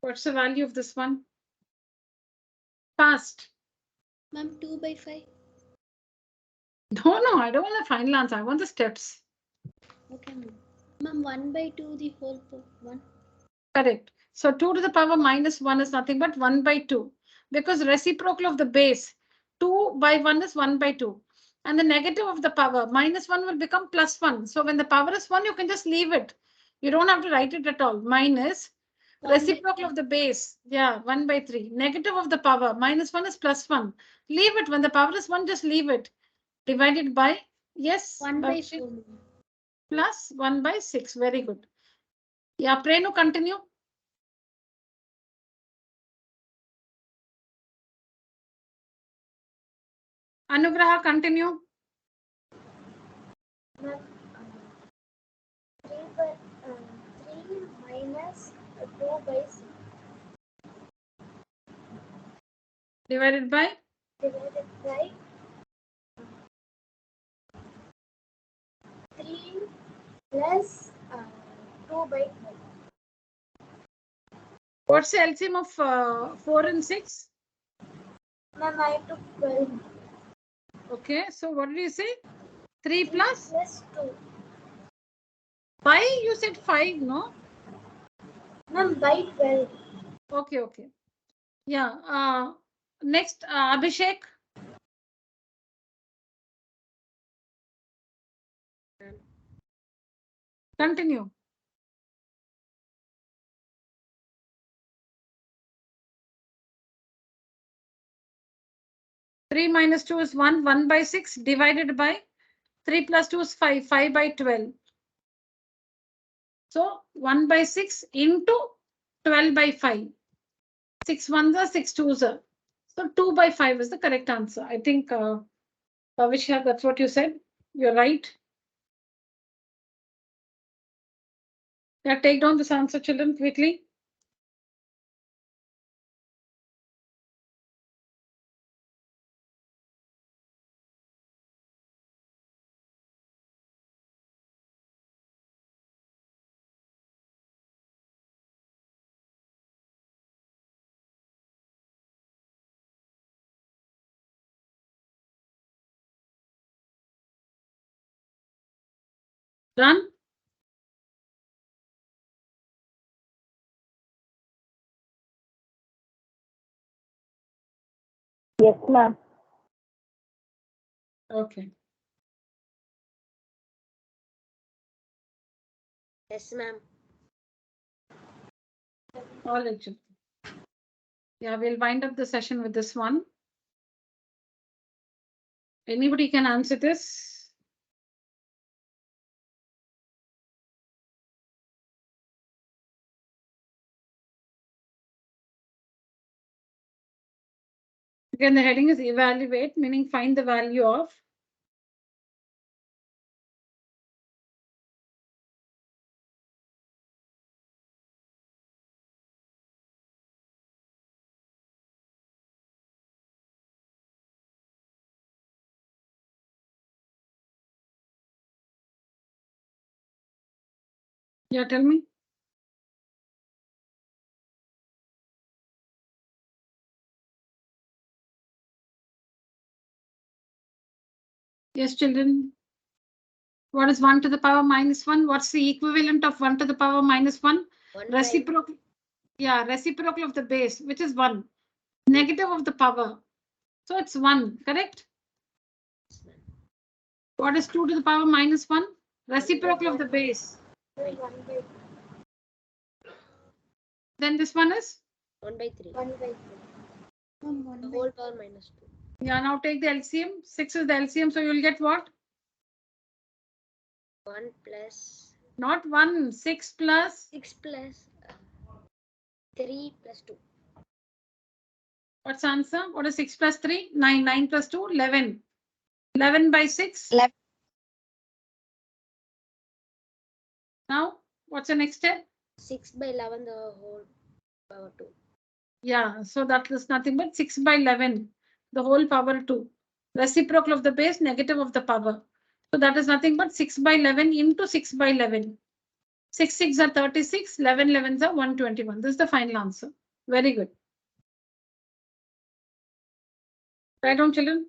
S1: What's the value of this one? Fast.
S2: Ma'am, 2 by 5.
S1: No, I don't want the final answer. I want the steps.
S2: Okay, ma'am. Ma'am, 1 by 2 the whole 1.
S1: Correct. So 2 to the power minus 1 is nothing but 1 by 2. Because reciprocal of the base, 2 by 1 is 1 by 2. And the negative of the power, minus 1 will become plus 1. So when the power is 1, you can just leave it. You don't have to write it at all. Minus reciprocal of the base, yeah, 1 by 3. Negative of the power, minus 1 is plus 1. Leave it. When the power is 1, just leave it. Divided by, yes,
S2: 1 by 4.
S1: plus 1 by 6. Very good. Yeah, Prenu, continue. Anugraha, continue.
S4: Ma'am, 3 by 3 minus 2 by 6
S1: Divided by,
S4: divided by 3 plus 2 by 12.
S1: what's the LCM of 4 and 6?
S4: Ma'am, I took 12.
S1: Okay, so what did you say? 3 plus
S4: Plus 2.
S1: 5, you said 5, no?
S4: Ma'am, by 12.
S1: Okay. Yeah, next, Abhishek. Continue. Three minus 2 is 1, 1 by 6 divided by 3 plus 2 is 5, 5 by 12. So 1 by 6 into 12 by 5. 6 ones are 6 twos are. So 2 by 5 is the correct answer. I think, Abhishek, that's what you said. You're right. Yeah, take down this answer, children, quickly. Done?
S3: Yes, ma'am.
S1: Okay.
S2: Yes, ma'am.
S1: All right, children. Yeah, we'll wind up the session with this one. Anybody can answer this? Again, the heading is evaluate, meaning find the value of. Yeah, tell me. Yes, children. What is 1 to the power minus 1? What's the equivalent of 1 to the power minus 1? Reciprocal. Yeah, reciprocal of the base, which is 1. Negative of the power. So it's 1, correct? What is 2 to the power minus 1? Reciprocal of the base.
S4: 1 by
S1: Then this one is?
S2: 1 by 3.
S4: 1 by 3.
S2: Ma'am, 1 the whole power minus 2.
S1: Yeah, now take the LCM. 6 is the LCM, so you'll get what?
S2: 1 plus.
S1: Not 1, 6 plus.
S2: 6 plus 3 plus 2.
S1: What's answer? What is 6 plus 3? 9. 9 plus 2, 11. 11 by 6.
S3: 11.
S1: Now, what's the next step?
S2: 6 by 11 the whole power 2.
S1: Yeah, so that is nothing but 6 by 11, the whole power 2. Reciprocal of the base, negative of the power. So that is nothing but 6 by 11 into 6 by 11. 6 6 are 36, 11 11s are 121. This is the final answer. Very good. Right on, children?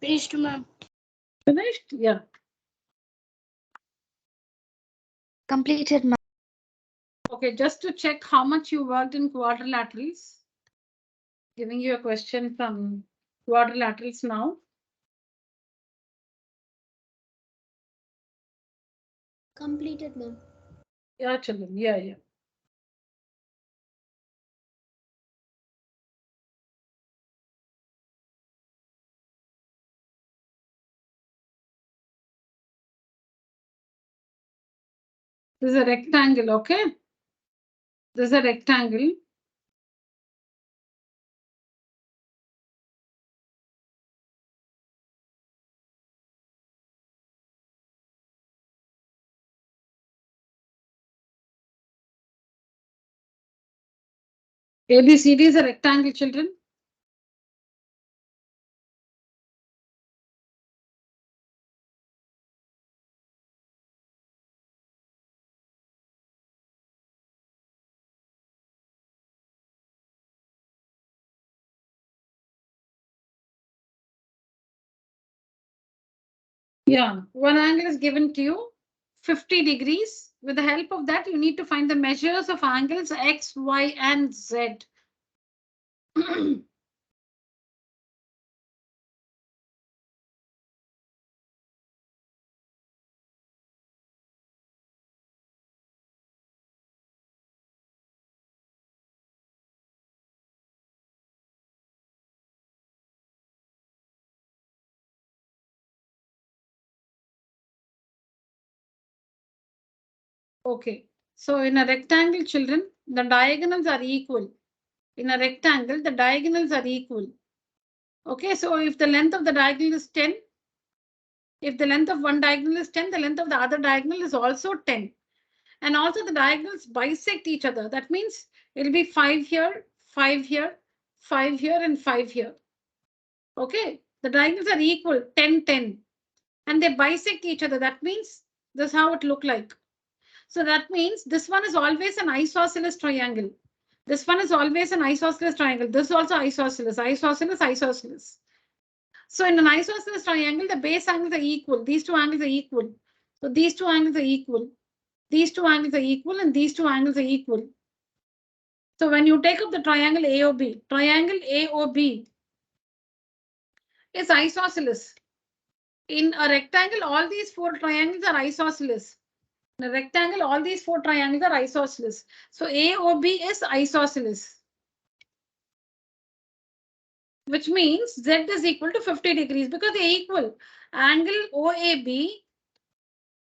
S2: Finished, ma'am.
S1: Finished? Yeah.
S3: Completed, ma'am.
S1: Okay, just to check how much you worked in quadrilaterals. Giving you a question from quadrilaterals now.
S2: Completed, ma'am.
S1: Yeah, children. Yeah, yeah. This is a rectangle, okay? This is a rectangle. ABCD is a rectangle, children. Yeah, one angle is given to you, 50 degrees. With the help of that, you need to find the measures of angles X, Y, and Z. Okay, so in a rectangle, children, the diagonals are equal. In a rectangle, the diagonals are equal. Okay, so if the length of the diagonal is 10, if the length of one diagonal is 10, the length of the other diagonal is also 10. And also the diagonals bisect each other. That means it'll be 5 here, 5 here, 5 here, and 5 here. Okay, the diagonals are equal, 10, 10. And they bisect each other. That means this is how it look like. So that means this one is always an isosceles triangle. This one is always an isosceles triangle. This is also isosceles, isosceles, isosceles. So in an isosceles triangle, the base angles are equal. These two angles are equal. So these two angles are equal. These two angles are equal and these two angles are equal. So when you take up the triangle AOB is isosceles. In a rectangle, all these four triangles are isosceles. In a rectangle, all these four triangles are isosceles. So AOB is isosceles, which means Z is equal to 50 degrees because they are equal. Angle OAB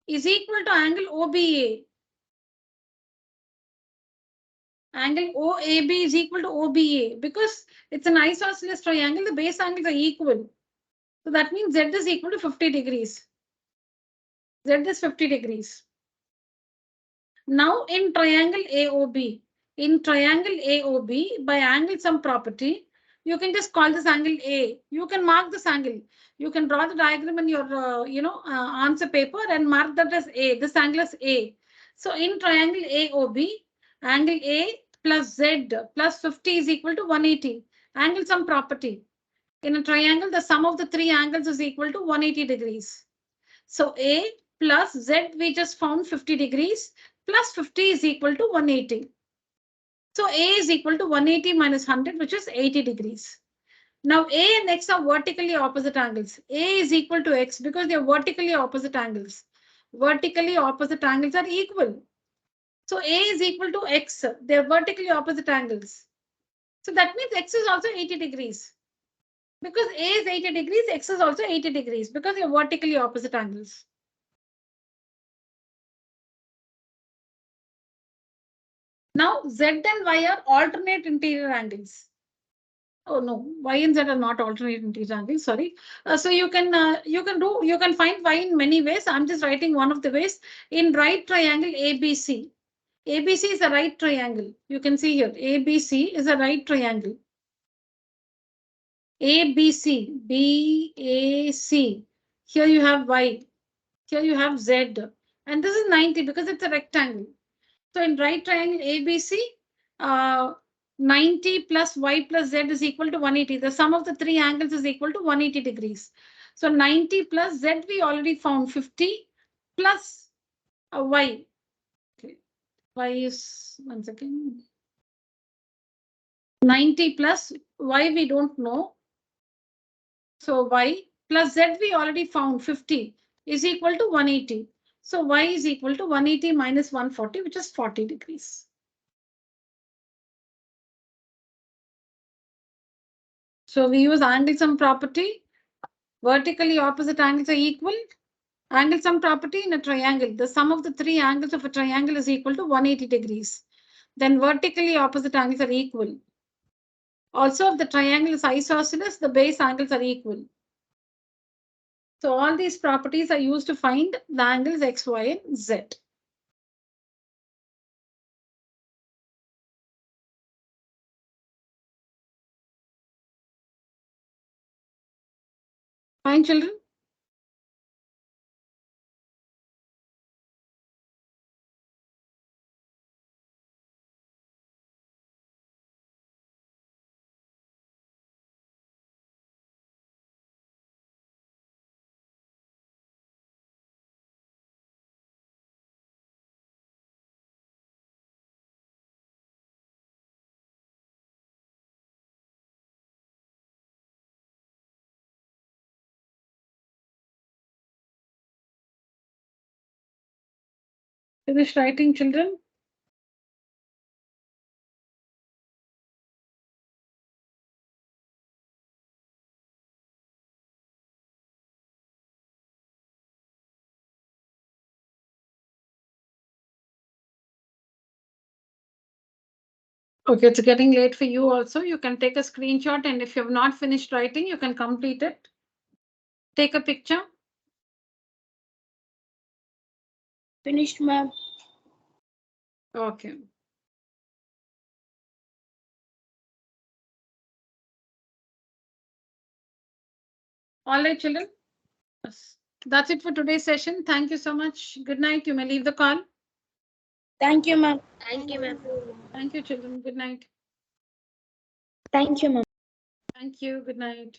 S1: is equal to angle OBA. Angle OAB is equal to OBA because it's an isosceles triangle. The base angles are equal. So that means Z is equal to 50 degrees. Z is 50 degrees. Now in triangle AOB, by angle sum property, you can just call this angle A. You can mark this angle. You can draw the diagram in your answer paper and mark that as A. This angle is A. So in triangle AOB, angle A plus Z plus 50 is equal to 180. Angle sum property. In a triangle, the sum of the three angles is equal to 180 degrees. So A plus Z, we just found 50 degrees, plus 50 is equal to 180. So A is equal to 180 minus 100, which is 80 degrees. Now A and X are vertically opposite angles. A is equal to X because they are vertically opposite angles. Vertically opposite angles are equal. So A is equal to X. They are vertically opposite angles. So that means X is also 80 degrees. Because A is 80 degrees, X is also 80 degrees because they are vertically opposite angles. Now Z and Y are alternate interior angles. Oh no, Y and Z are not alternate interior angles. Sorry. So you can find Y in many ways. I'm just writing one of the ways. In right triangle ABC. ABC is a right triangle. You can see here ABC is a right triangle. ABC, BAC. Here you have Y. Here you have Z. And this is 90 because it's a rectangle. So in right triangle ABC, 90 plus Y plus Z is equal to 180. The sum of the three angles is equal to 180 degrees. So 90 plus Z we already found 50 plus Y. Okay. Y is, one second. 90 plus Y we don't know. So Y plus Z we already found 50 is equal to 180. So Y is equal to 180 minus 140, which is 40 degrees. So we use angle sum property. Vertically opposite angles are equal. Angle sum property in a triangle. The sum of the three angles of a triangle is equal to 180 degrees. Then vertically opposite angles are equal. Also, if the triangle is isosceles, the base angles are equal. So all these properties are used to find the angles X, Y, and Z. Fine, children? Finish writing, children? Okay, it's getting late for you also. You can take a screenshot, and if you have not finished writing, you can complete it. Take a picture.
S2: Finished, ma'am.
S1: Okay. All right, children. Yes. That's it for today's session. Thank you so much. Good night. You may leave the call.
S2: Thank you, ma'am.
S4: Thank you, ma'am.
S1: Thank you, children. Good night.
S2: Thank you, ma'am.
S1: Thank you. Good night.